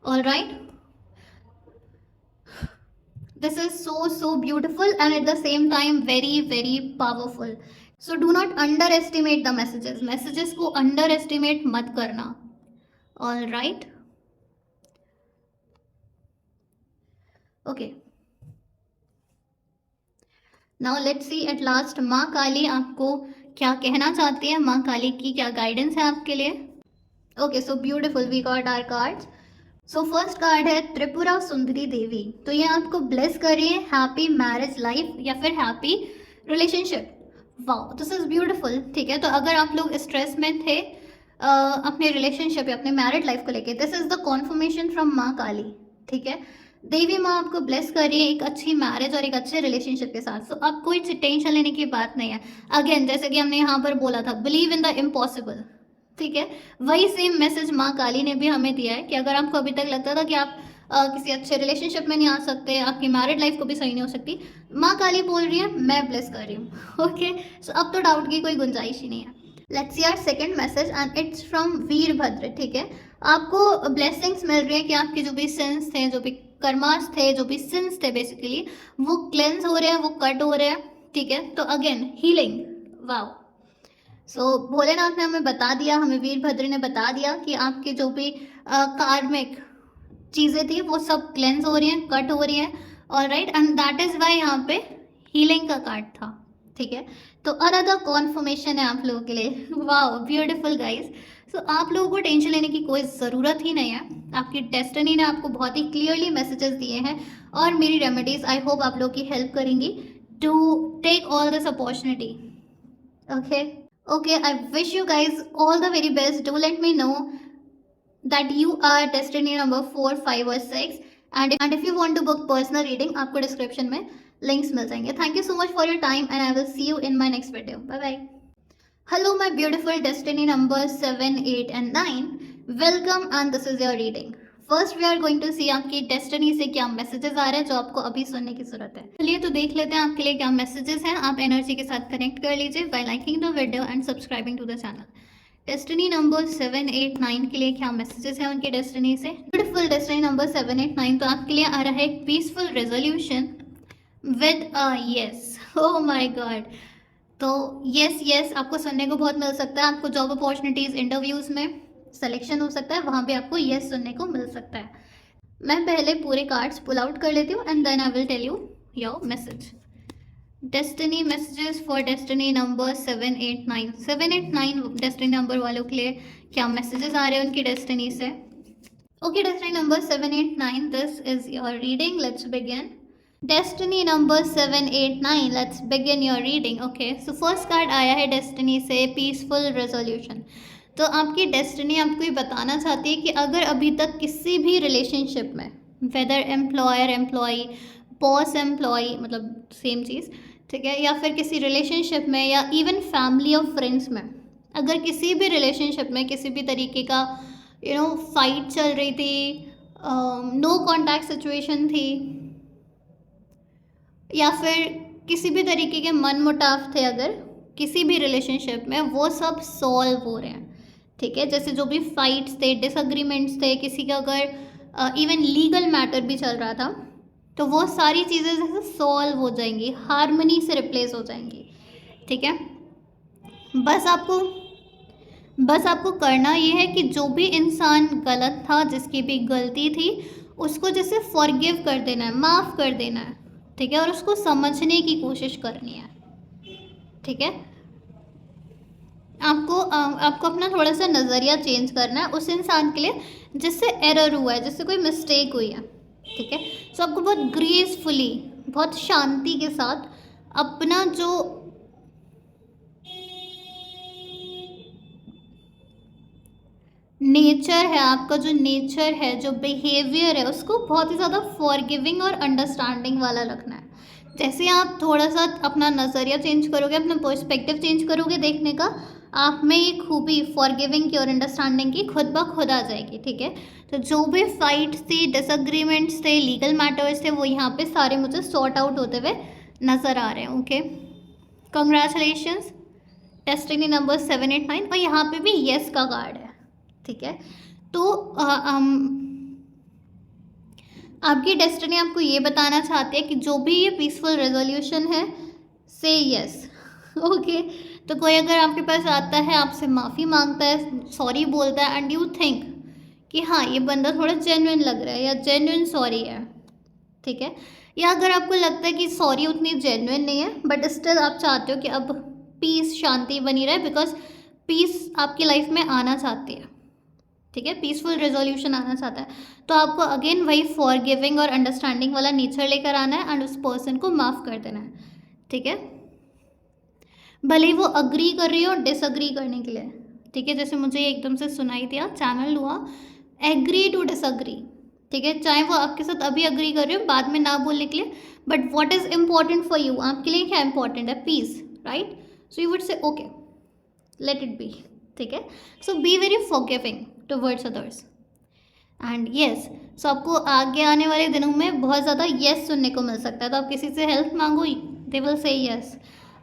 All right, this is so beautiful and at the same time very powerful. So do not underestimate the messages को underestimate मत करना. All right, okay, now let's see at last माँ काली आपको क्या कहना चाहती है, माँ काली की क्या गाइडेंस है आपके लिए. Okay, so beautiful, we got our cards. So first card है त्रिपुरा सुंदरी देवी. तो ये आपको ब्लेस कर रही है हैप्पी मैरिज लाइफ या फिर happy relationship. Wow, this is beautiful, ठीक है? तो अगर आप लोग स्ट्रेस में थे अपने रिलेशनशिप या अपने मैरिड लाइफ को लेके, this is the confirmation from माँ काली, ठीक है? देवी माँ आपको ब्लेस कर रही है एक अच्छी मैरिज और एक अच्छे रिलेशनशिप के साथ. सो अब कोई टेंशन लेने की बात नहीं है. अगेन जैसे कि हमने यहाँ पर बोला था, बिलीव इन द इम्पॉसिबल, ठीक है? वही सेम मैसेज माँ काली ने भी हमें दिया है कि अगर आपको अभी तक लगता था कि आप किसी अच्छे रिलेशनशिप में नहीं आ सकते, आपकी मैरिड लाइफ को भी सही नहीं हो सकती, माँ काली बोल रही है मैं ब्लेस कर रही हूँ. ओके, सो अब तो डाउट की कोई गुंजाइश ही नहीं है. Let's see our second message and it's from Veerabhadra, ठीक है? आपको ब्लेसिंग्स मिल रही है कि आपके जो भी सिंस थे, जो भी कर्मास थे, जो भी सिंस थे बेसिकली, वो क्लेंस हो रहे हैं, वो कट हो रहे हैं, ठीक है? तो अगेन हीलिंग. वाओ, सो भोलेनाथ ने हमें बता दिया, हमें वीरभद्र ने बता दिया कि आपके जो भी कार्मिक चीज़ें थी वो सब क्लेंस हो रही हैं, कट हो रही हैं. All right, and that is why यहाँ पे हीलिंग का कार्ड था, ठीक है? तो अनदर कॉन्फर्मेशन है आप लोगों के लिए. Wow, beautiful guys. सो आप लोगों को टेंशन लेने की कोई ज़रूरत ही नहीं है। आपकी डेस्टिनी ने आपको बहुत ही क्लियरली मैसेजेस दिए हैं और मेरी रेमेडीज आई होप आप लोग की हेल्प करेंगी to take all this opportunity. Okay, I wish you guys all the very best. Do let me know that you are destiny number 4, 5 or 6 and if you want to book personal reading आपको description में links मिल जाएंगे। Thank you so much for your time and I will see you in my next video. Bye bye. Hello my beautiful destiny number 7, 8 and 9. Welcome and this is your reading. First we are going to see आपकी destiny से क्या messages आ रहे हैं जो आपको अभी सुनने की जरूरत है। चलिए तो देख लेते हैं आपके लिए क्या मैसेजेस हैं। आप एनर्जी के साथ कनेक्ट कर लीजिए by liking the video and subscribing to the channel. Destiny number 7, 8, 9 के लिए क्या मैसेजेस हैं उनके डेस्टिनी से। ब्यूटीफुल डेस्टिनी नंबर 7, 8, 9 तो आपके लिए आ रहा है एक peaceful resolution with a yes. Oh my God, तो यस आपको सुनने को बहुत मिल सकता है। आपको जॉब अपॉर्चुनिटीज़ इंटरव्यूज़ में सिलेक्शन हो सकता है, वहाँ पे आपको यस सुनने को मिल सकता है। मैं पहले पूरे कार्ड्स पुल आउट कर लेती हूँ and then I will tell you your message. Destiny messages for destiny number 7, 8, 9। 7, 8, 9 destiny number वालों के लिए क्या मैसेजेस आ रहे हैं उनकी डेस्टिनी से। Okay, destiny number 7, 8, 9, this is your reading. Let's begin. Destiny number 7, 8, 9, let's begin your reading. Okay, so first card आया है डेस्टिनी से पीसफुल रेजोल्यूशन। तो आपकी डेस्टिनी आपको ये बताना चाहती है कि अगर अभी तक किसी भी रिलेशनशिप में, whether employer employee, boss employee, मतलब सेम चीज़, ठीक है, या फिर किसी रिलेशनशिप में या इवन फैमिली और फ्रेंड्स में, अगर किसी भी रिलेशनशिप में किसी भी तरीके का फाइट चल रही थी, नो कॉन्टैक्ट सिचुएशन थी, या फिर किसी भी तरीके के मन मुटाव थे अगर किसी भी रिलेशनशिप में, वो सब सॉल्व हो रहे हैं। ठीक है, जैसे जो भी फाइट्स थे, डिसएग्रीमेंट्स थे, किसी का अगर इवन लीगल मैटर भी चल रहा था, तो वो सारी चीज़ें जैसे सॉल्व हो जाएंगी, हार्मनी से रिप्लेस हो जाएंगी। ठीक है, बस आपको करना ये है कि जो भी इंसान गलत था, जिसकी भी गलती थी, उसको जैसे फॉरगिव कर देना है, माफ़ कर देना है। ठीक है, और उसको समझने की कोशिश करनी है। ठीक है, आपको अपना थोड़ा सा नज़रिया चेंज करना है उस इंसान के लिए जिससे एरर हुआ है, जिससे कोई मिस्टेक हुई है। ठीक है, सो आपको बहुत ग्रेसफुली, बहुत शांति के साथ अपना जो नेचर है, आपका जो नेचर है, जो बिहेवियर है, उसको बहुत ही ज़्यादा फॉरगिविंग और अंडरस्टैंडिंग वाला रखना है। जैसे आप थोड़ा सा अपना नज़रिया चेंज करोगे, अपना पर्सपेक्टिव चेंज करोगे देखने का, आप में ये खूबी फॉरगिविंग की और अंडरस्टैंडिंग की खुद ब खुद आ जाएगी। ठीक है, तो जो भी फाइट्स थी, डिसएग्रीमेंट्स थे, लीगल मैटर्स थे, वो यहाँ पे सारे मुझे सॉर्ट आउट होते हुए नज़र आ रहे हैं। ओके, कंग्रेचुलेशंस डेस्टिनी नंबर 7, 8, 9, और यहाँ पे भी येस का कार्ड है। ठीक है, तो आपकी डेस्टिनी आपको ये बताना चाहती है कि जो भी ये पीसफुल रेजोल्यूशन है, से यस। ओके, तो कोई अगर आपके पास आता है, आपसे माफ़ी मांगता है, सॉरी बोलता है, एंड यू थिंक कि हाँ ये बंदा थोड़ा जेन्युइन लग रहा है या जेन्युइन सॉरी है। ठीक है, या अगर आपको लगता है कि सॉरी उतनी जेन्युइन नहीं है, बट स्टिल आप चाहते हो कि अब पीस, शांति बनी रहे, बिकॉज पीस आपकी लाइफ में आना चाहती है। ठीक है, पीसफुल रेजोल्यूशन आना चाहता है, तो आपको अगेन वही फॉरगिविंग और अंडरस्टैंडिंग वाला नेचर लेकर आना है एंड उस पर्सन को माफ़ कर देना है। ठीक है, भले ही वो अग्री कर रही हो डिसअग्री करने के लिए। ठीक है, जैसे मुझे एकदम से सुनाई दिया, चैनल हुआ एग्री टू डिसअग्री। ठीक है, चाहे वो आपके साथ अभी अग्री कर रहे हो, बाद में ना बोलने के लिए, but what is important for you, आपके लिए क्या इंपॉर्टेंट है, peace, right. So you would say okay, let it be. ठीक है, so be very forgiving towards others and yes. So आपको आगे आने वाले दिनों में बहुत ज़्यादा येस सुनने को मिल सकता है। तो आप किसी से हेल्प मांगो, दे विल से येस।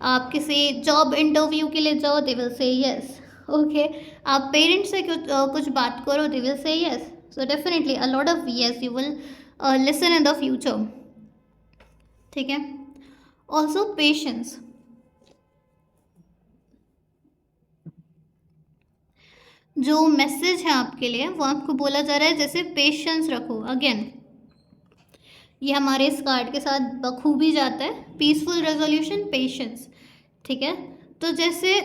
आप किसी जॉब इंटरव्यू के लिए जाओ, they will say yes. Okay, आप पेरेंट्स से कुछ बात करो, they will say yes. So definitely a lot of yes you will listen in the future. ठीक है, ऑल्सो पेशेंस। जो मैसेज है आपके लिए वो आपको बोला जा रहा है जैसे पेशेंस रखो। अगेन ये हमारे इस कार्ड के साथ बखूबी जाता है, पीसफुल रेजोल्यूशन, पेशेंस। ठीक है, तो जैसे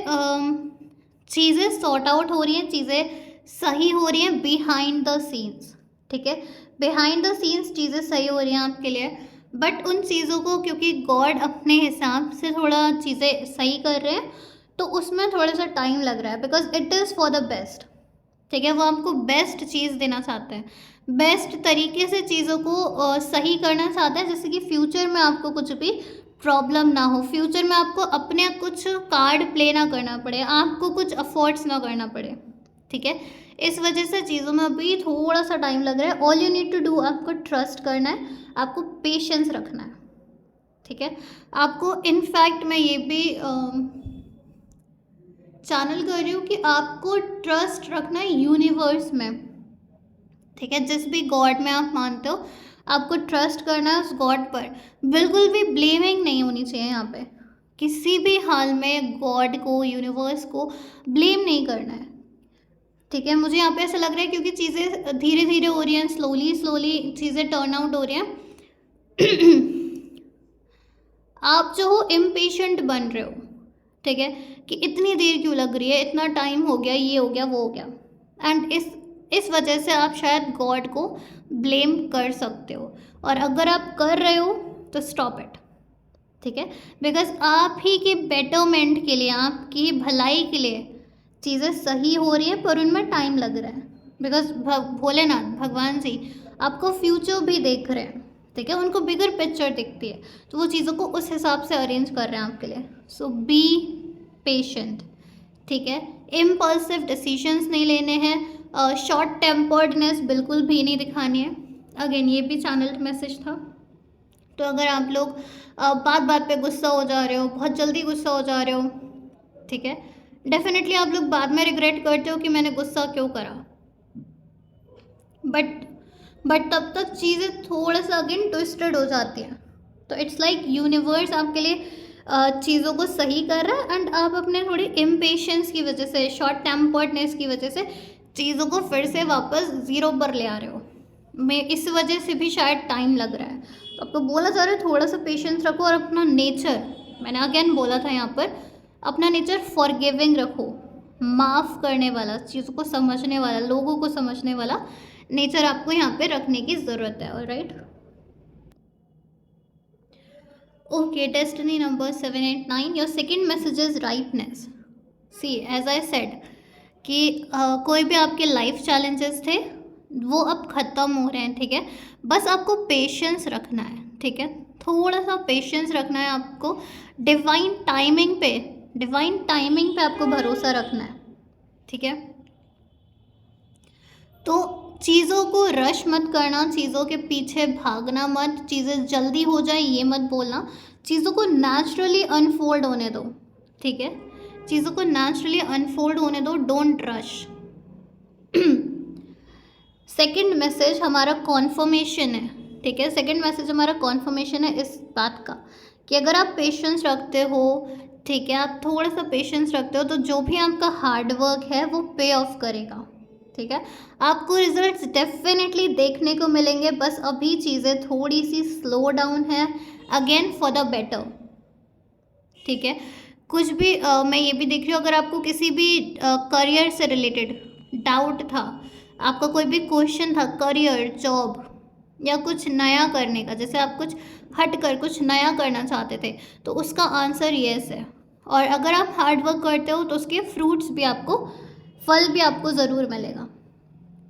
चीज़ें सॉर्ट आउट हो रही हैं, चीज़ें सही हो रही हैं बिहाइंड द सीन्स, ठीक है। बिहाइंड द सीन्स चीज़ें सही हो रही हैं आपके लिए, बट उन चीज़ों को क्योंकि गॉड अपने हिसाब से थोड़ा चीज़ें सही कर रहे हैं, तो उसमें थोड़ा सा टाइम लग रहा है, because it is for the best, ठीक है। वो आपको बेस्ट चीज़ देना चाहते हैं, बेस्ट तरीके से चीज़ों को सही करना चाहते हैं, जैसे कि फ्यूचर में आपको कुछ भी प्रॉब्लम ना हो, फ्यूचर में आपको अपने कुछ कार्ड प्ले ना करना पड़े, आपको कुछ अफोर्ड्स ना करना पड़े, ठीक है। इस वजह से चीज़ों में अभी थोड़ा सा टाइम लग रहा है। All you need to do, आपको ट्रस्ट करना है, आपको पेशेंस रखना है, ठीक है। आपको इनफैक्ट मैं ये भी चैनल कर रही हूँ कि आपको ट्रस्ट रखना है यूनिवर्स में, ठीक है। जिस भी गॉड में आप मानते हो, आपको ट्रस्ट करना है उस गॉड पर। बिल्कुल भी ब्लेमिंग नहीं होनी चाहिए यहाँ पे, किसी भी हाल में गॉड को, यूनिवर्स को ब्लेम नहीं करना है, ठीक है। मुझे यहाँ पे ऐसा लग रहा है क्योंकि चीज़ें धीरे धीरे हो रही हैं, स्लोली स्लोली चीज़ें टर्न आउट हो रही हैं। आप जो हो इम्पेशेंट बन रहे हो, ठीक है, कि इतनी देर क्यों लग रही है, इतना टाइम हो गया, ये हो गया, वो हो गया, एंड इस वजह से आप शायद गॉड को ब्लेम कर सकते हो, और अगर आप कर रहे हो तो स्टॉप इट, ठीक है। बिकॉज आप ही के बेटरमेंट के लिए, आपकी भलाई के लिए चीज़ें सही हो रही है, पर उनमें टाइम लग रहा है, बिकॉज भोलेनाथ भगवान जी आपको फ्यूचर भी देख रहे हैं, ठीक है। उनको बिगर पिक्चर दिखती है, तो वो चीज़ों को उस हिसाब से अरेंज कर रहे हैं आपके लिए। सो बी पेशेंट, ठीक है। इम्पल्सिव डिसीजंस नहीं लेने हैं, शॉर्ट टेम्पर्डनेस बिल्कुल भी नहीं दिखानी है। अगेन ये भी चैनल मैसेज था, तो अगर आप लोग बात बात पे गुस्सा हो जा रहे हो, बहुत जल्दी गुस्सा हो जा रहे हो, ठीक है, डेफिनेटली आप लोग बाद में रिग्रेट करते हो कि मैंने गुस्सा क्यों करा, बट तब तक चीज़ें थोड़ा सा अगेन ट्विस्टेड हो जाती हैं। तो इट्स लाइक यूनिवर्स आपके लिए चीज़ों को सही कर रहा है, एंड आप अपने थोड़ी इम्पेशेंस की वजह से, शॉर्ट टेम्पर्डनेस की वजह से चीज़ों को फिर से वापस ज़ीरो पर ले आ रहे हो। मैं इस वजह से भी शायद टाइम लग रहा है, तो आपको बोला जा रहा है थोड़ा सा पेशेंस रखो, और अपना नेचर, मैंने अगेन बोला था यहाँ पर, अपना नेचर फॉरगिविंग रखो, माफ़ करने वाला, चीज़ों को समझने वाला, लोगों को समझने वाला नेचर आपको यहाँ पे रखने की ज़रूरत है। Alright, okay, destiny number 789, your second message is rightness. See as I said कि कोई भी आपके लाइफ चैलेंजेस थे वो अब ख़त्म हो रहे हैं, ठीक है। बस आपको पेशेंस रखना है, ठीक है, थोड़ा सा पेशेंस रखना है आपको, डिवाइन टाइमिंग पे आपको भरोसा रखना है, ठीक है। तो चीज़ों को रश मत करना, चीज़ों के पीछे भागना मत, चीज़ें जल्दी हो जाए ये मत बोलना, चीज़ों को नेचुरली अनफोल्ड होने दो, ठीक है। चीज़ों को नेचुरली अनफोल्ड होने दो, डोंट रश। सेकंड मैसेज हमारा कॉन्फर्मेशन है, ठीक है। सेकंड मैसेज हमारा कॉन्फर्मेशन है इस बात का कि अगर आप पेशेंस रखते हो, ठीक है, आप थोड़ा सा पेशेंस रखते हो, तो जो भी आपका हार्ड वर्क है वो पे ऑफ करेगा, ठीक है। आपको रिजल्ट्स डेफिनेटली देखने को मिलेंगे, बस अभी चीज़ें थोड़ी सी स्लो डाउन है, अगेन फॉर द बेटर, ठीक है। कुछ भी मैं ये भी देख रही हूँ, अगर आपको किसी भी करियर से रिलेटेड डाउट था, आपका कोई भी क्वेश्चन था करियर, जॉब या कुछ नया करने का, जैसे आप कुछ हट कर कुछ नया करना चाहते थे, तो उसका आंसर येस है, और अगर आप हार्ड वर्क करते हो तो उसके फ्रूट्स भी आपको, फल भी आपको ज़रूर मिलेगा,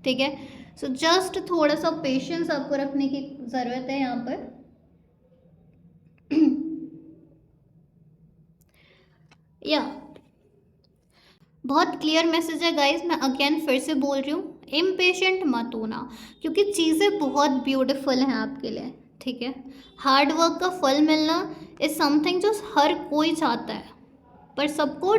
ठीक है। सो जस्ट थोड़ा सा पेशेंस आपको रखने की ज़रूरत है यहाँ पर। या बहुत क्लियर मैसेज है गाइस, मैं अगेन फिर से बोल रही हूँ, इम्पेशेंट मत होना, क्योंकि चीज़ें बहुत ब्यूटीफुल हैं आपके लिए, ठीक है। हार्ड वर्क का फल मिलना इज़ समथिंग जो हर कोई चाहता है, पर सबको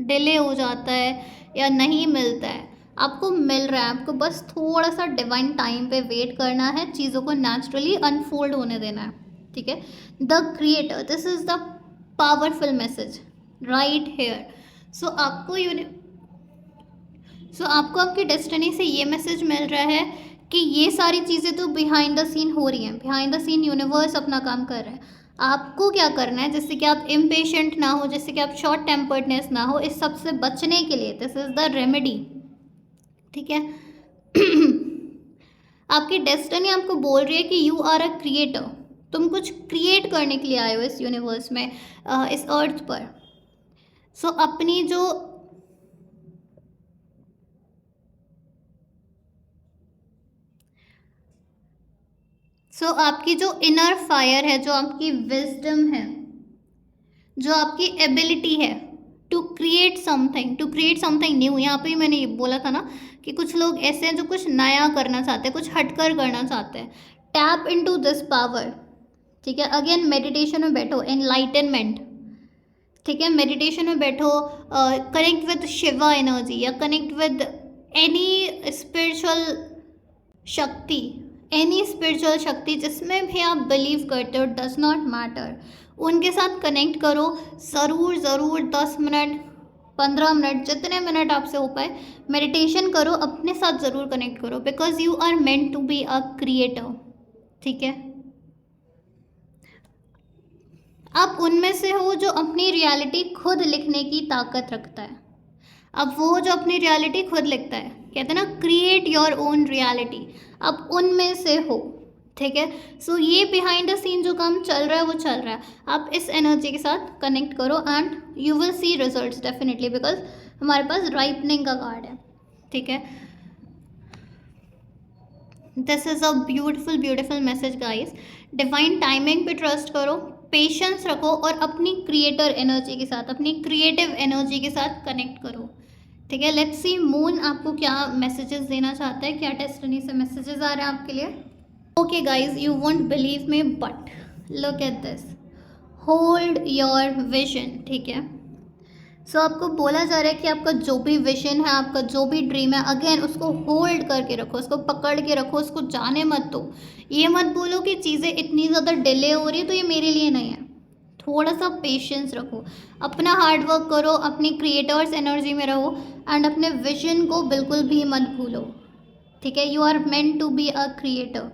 डिले हो जाता है या नहीं मिलता है। आपको मिल रहा है, आपको बस थोड़ा सा डिवाइन टाइम पे वेट करना है, चीज़ों को नेचुरली अनफोल्ड होने देना है, ठीक है। The creator, this is the powerful message right here. So आपको आपकी डेस्टिनी से ये मैसेज मिल रहा है कि ये सारी चीज़ें तो बिहाइंड द सीन हो रही हैं, बिहाइंड द सीन यूनिवर्स अपना काम कर रहा है, आपको क्या करना है जिससे कि आप इम्पेशेंट ना हो, जिससे कि आप शॉर्ट टेम्पर्डनेस ना हो, इस सब से बचने के लिए दिस इज़ द रेमेडी, ठीक है। आपकी डेस्टिनी आपको बोल रही है कि यू आर अ क्रिएटर, तुम कुछ क्रिएट करने के लिए आए हो इस यूनिवर्स में, इस अर्थ पर। सो अपनी जो आपकी जो इनर फायर है, जो आपकी विजडम है, जो आपकी एबिलिटी है टू क्रिएट समथिंग न्यू। यहाँ पे मैंने ये बोला था ना कि कुछ लोग ऐसे हैं जो कुछ नया करना चाहते हैं, कुछ हटकर करना चाहते हैं। टैप इनटू दिस पावर, ठीक है। अगेन मेडिटेशन में बैठो, एनलाइटनमेंट, ठीक है। मेडिटेशन में बैठो, कनेक्ट विद शिवा एनर्जी या कनेक्ट विद एनी स्पिरिचुअल शक्ति, एनी स्पिरिचुअल शक्ति जिसमें भी आप बिलीव करते हो, डज नॉट मैटर, उनके साथ कनेक्ट करो। ज़रूर 10 मिनट 15 मिनट जितने मिनट आपसे हो पाए मेडिटेशन करो, अपने साथ ज़रूर कनेक्ट करो, because you are meant to be a creator, ठीक है। आप उनमें से हो जो अपनी रियलिटी खुद लिखने की ताकत रखता है। अब वो जो अपनी रियलिटी खुद लिखता है, कहते हैं ना क्रिएट योर ओन रियलिटी, आप उनमें से हो, ठीक है। सो ये बिहाइंड द सीन जो काम चल रहा है वो चल रहा है, आप इस एनर्जी के साथ कनेक्ट करो and you will see results definitely, because हमारे पास राइपनिंग का कार्ड है, ठीक है। This is a beautiful message guys. Divine timing पे ट्रस्ट करो, पेशेंस रखो और अपनी क्रिएटर एनर्जी के साथ, अपनी क्रिएटिव एनर्जी के साथ कनेक्ट करो, ठीक है। लेट्स सी मून आपको क्या मैसेजेस देना चाहता है, क्या डेस्टिनी से मैसेजेस आ रहे हैं आपके लिए। Okay guys, you won't believe me but look at this, hold your vision, ठीक है। सो आपको बोला जा रहा है कि आपका जो भी विजन है, आपका जो भी ड्रीम है, अगेन उसको होल्ड करके रखो, उसको पकड़ के रखो, उसको जाने मत दो। ये मत बोलो कि चीज़ें इतनी ज़्यादा डिले हो रही है तो ये मेरे लिए नहीं है। थोड़ा सा पेशेंस रखो, अपना हार्ड वर्क करो, अपनी क्रिएटर्स एनर्जी में रहो एंड अपने विजन को बिल्कुल भी मत भूलो, ठीक है। You are meant to be a creator.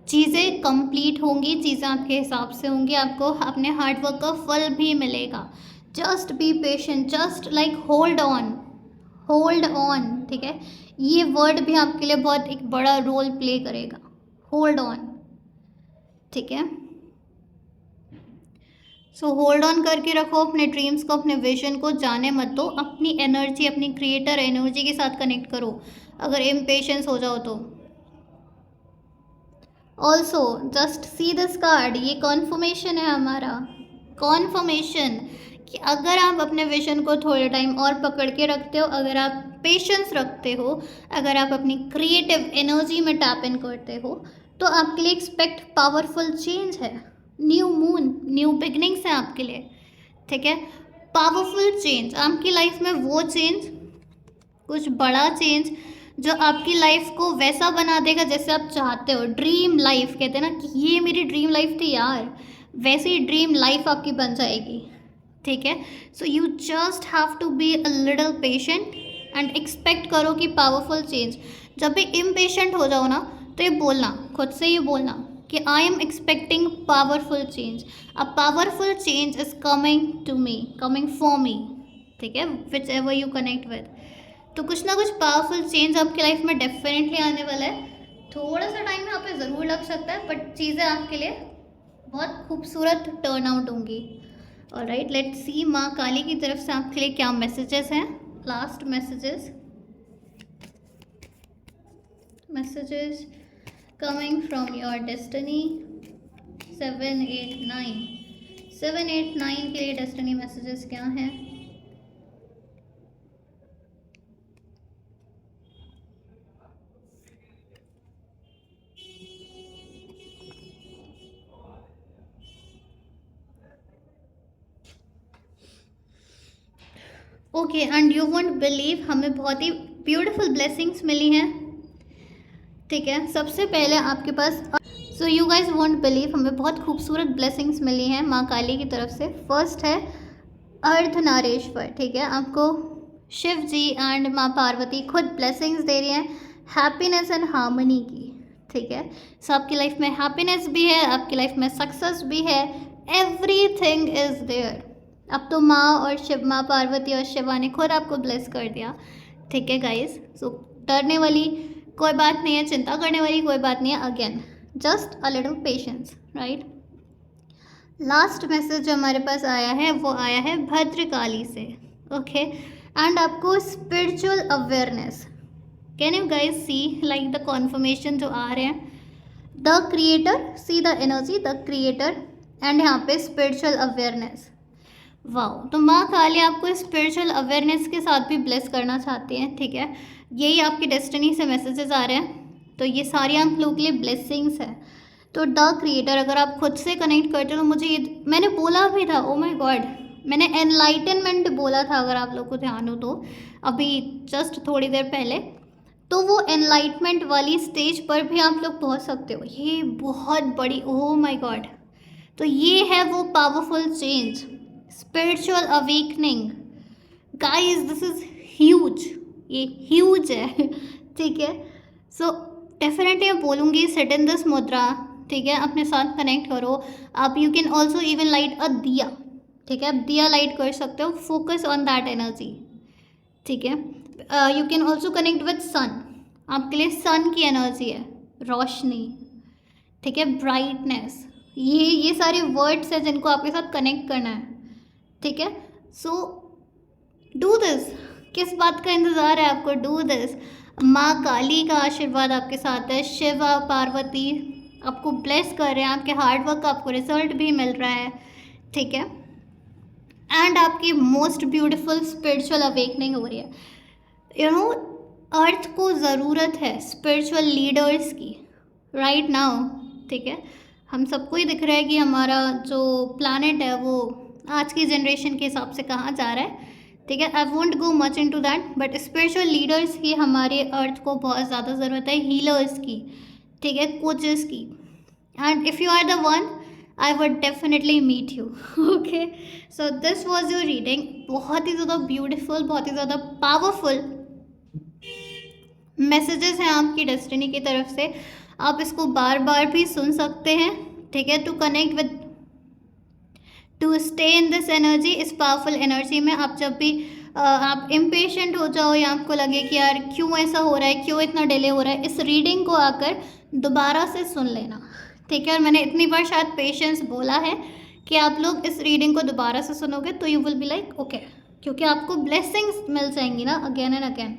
चीज़ें कंप्लीट होंगी, चीज़ें आपके हिसाब से होंगी, आपको अपने हार्ड वर्क का फल भी मिलेगा। Just be patient, just like hold on, ठीक है। ये वर्ड भी आपके लिए बहुत एक बड़ा रोल प्ले करेगा, होल्ड ऑन, ठीक है। सो होल्ड ऑन करके रखो अपने ड्रीम्स को, अपने विजन को, जाने मत दो। अपनी एनर्जी, अपनी क्रिएटर एनर्जी के साथ कनेक्ट करो अगर इम्पेशेंस हो जाओ तो। Also just see this card, ये कॉन्फर्मेशन है हमारा, कॉन्फर्मेशन कि अगर आप अपने विजन को थोड़े टाइम और पकड़ के रखते हो, अगर आप पेशेंस रखते हो, अगर आप अपनी क्रिएटिव एनर्जी में टैप इन करते हो, तो आपके लिए एक्सपेक्ट पावरफुल चेंज है। न्यू मून, न्यू बिगनिंग्स है आपके लिए, ठीक है। पावरफुल चेंज, आपकी लाइफ में वो चेंज, कुछ बड़ा चेंज जो आपकी लाइफ को वैसा बना देगा जैसे आप चाहते हो। ड्रीम लाइफ, कहते हैं ना कि ये मेरी ड्रीम लाइफ थी यार, वैसी ड्रीम लाइफ आपकी बन जाएगी, ठीक है। So you just have to be a little patient and expect करो कि पावरफुल चेंज। जब भी इम्पेशेंट हो जाओ ना तो ये बोलना, खुद से ये बोलना कि I am expecting powerful change, a powerful change is coming to me, coming for me, ठीक है। Whichever you connect with, तो कुछ ना कुछ पावरफुल चेंज आपकी लाइफ में डेफिनेटली आने वाला है। थोड़ा सा टाइम यहाँ पे ज़रूर लग सकता है, बट चीज़ें आपके लिए बहुत खूबसूरत टर्न आउट होंगी। ऑलराइट, लेट्स सी माँ काली की तरफ से आपके लिए क्या मैसेजेस हैं। Last messages coming from your destiny 789 के लिए डेस्टिनी मैसेजेस क्या हैं। Okay, and you won't believe, हमें बहुत ही ब्यूटीफुल ब्लेसिंग्स मिली हैं, ठीक है। सबसे पहले आपके पास, so you guys won't believe, हमें बहुत खूबसूरत ब्लेसिंग्स मिली हैं माँ काली की तरफ से। फर्स्ट है अर्धनारीश्वर, ठीक है। आपको शिव जी एंड माँ पार्वती खुद ब्लेसिंग्स दे रही हैं हैप्पीनेस एंड हार्मनी की, ठीक है। सो आपकी लाइफ में हैप्पीनेस भी है, आपकी लाइफ में सक्सेस भी है, एवरीथिंग इज देयर। अब तो माँ और शिव, माँ पार्वती और शिवा ने खुद आपको ब्लेस कर दिया, ठीक है गाइस। सो डरने वाली कोई बात नहीं है, चिंता करने वाली कोई बात नहीं है। Again just a little patience, right. Last message जो हमारे पास आया है वो आया है भद्रकाली से, ओके। एंड आपको spiritual awareness, can you guys see like the confirmation जो आ रहे हैं, the creator, see the energy, the creator, and यहाँ पे स्पिरिचुअल अवेयरनेस। वाओ, तो माँ काली आपको स्पिरिचुअल अवेयरनेस के साथ भी ब्लेस करना चाहती हैं, ठीक है। यही आपकी डेस्टिनी से मैसेजेस आ रहे हैं, तो ये सारी आप लोगों के लिए ब्लेसिंग्स है। तो द क्रिएटर, अगर आप खुद से कनेक्ट करते हो तो मुझे ये, मैंने बोला भी था, ओ माय गॉड, मैंने एनलाइटनमेंट बोला था, अगर आप लोग को ध्यान हो तो, अभी जस्ट थोड़ी देर पहले। तो वो एनलाइटमेंट वाली स्टेज पर भी आप लोग पहुंच सकते हो, ये बहुत बड़ी, ओह माय गॉड। तो ये है वो powerful change, spiritual awakening. Guys this is huge, ये ह्यूज है, ठीक है। सो डेफिनेटली मैं बोलूँगी सिट इन दिस मुद्रा, ठीक है, अपने साथ कनेक्ट करो आप। You can also even light a diya, ठीक है, आप दिया लाइट कर सकते हो, फोकस ऑन दैट एनर्जी, ठीक है। You can also connect with sun, आपके लिए सन की एनर्जी है, रोशनी, ठीक है, ब्राइटनेस, ये सारे वर्ड्स हैं जिनको आपके साथ कनेक्ट करना है, ठीक है। सो डू दिस, किस बात का इंतज़ार है आपको, डू दिस। माँ काली का आशीर्वाद आपके साथ है, शिवा पार्वती आपको ब्लेस कर रहे हैं, आपके हार्डवर्क का आपको रिजल्ट भी मिल रहा है, ठीक है। एंड आपकी मोस्ट ब्यूटीफुल स्पिरिचुअल अवेकनिंग हो रही है। यू नो, अर्थ को ज़रूरत है स्पिरिचुअल लीडर्स की राइट नाउ, ठीक है। हम सबको ही दिख रहा है कि हमारा जो प्लानट है वो आज की जनरेशन के हिसाब से कहाँ जा रहा है, ठीक है। I won't go much in to that, but spiritual leaders की हमारे अर्थ को बहुत ज़्यादा ज़रूरत है, हीलर्स की, ठीक है, कोचेस की। And if you are the one, I would definitely meet you, okay. So this was your reading, बहुत ही ज़्यादा ब्यूटिफुल, बहुत ही ज़्यादा पावरफुल मैसेजेस हैं आपकी डेस्टिनी की तरफ से। आप इसको बार बार भी सुन सकते हैं, ठीक है, to connect with, to stay in this energy, इस पावरफुल एनर्जी में। आप जब भी आप इम्पेशेंट हो जाओ या आपको लगे कि यार क्यों ऐसा हो रहा है, क्यों इतना डिले हो रहा है, इस रीडिंग को आकर दोबारा से सुन लेना, ठीक है। और मैंने इतनी बार शायद पेशेंस बोला है कि आप लोग इस रीडिंग को दोबारा से सुनोगे तो you will be like okay, क्योंकि आपको ब्लेसिंग्स मिल जाएंगी ना अगेन एंड अगेन,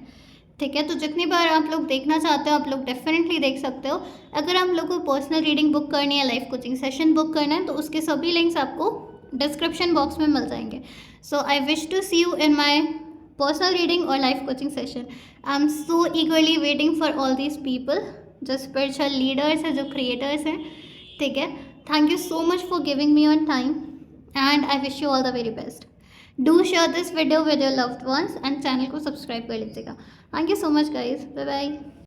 ठीक है। तो जितनी बार आप लोग देखना चाहते हो आप लोग डेफिनेटली देख सकते हो। अगर आप लोग को पर्सनल रीडिंग बुक करनी है, लाइफ कोचिंग सेशन बुक करना है, तो उसके सभी लिंक्स आपको डिस्क्रिप्शन बॉक्स में मिल जाएंगे। So I wish to see you in my personal reading और life coaching session. I am so eagerly waiting for all these people, जो स्पिरिचुअल लीडर्स हैं, जो क्रिएटर्स हैं, ठीक है। Thank you so much for giving me your time and I wish you all the very best. Do share this video with your loved ones and channel को subscribe कर लीजिएगा। Thank you so much guys, bye bye.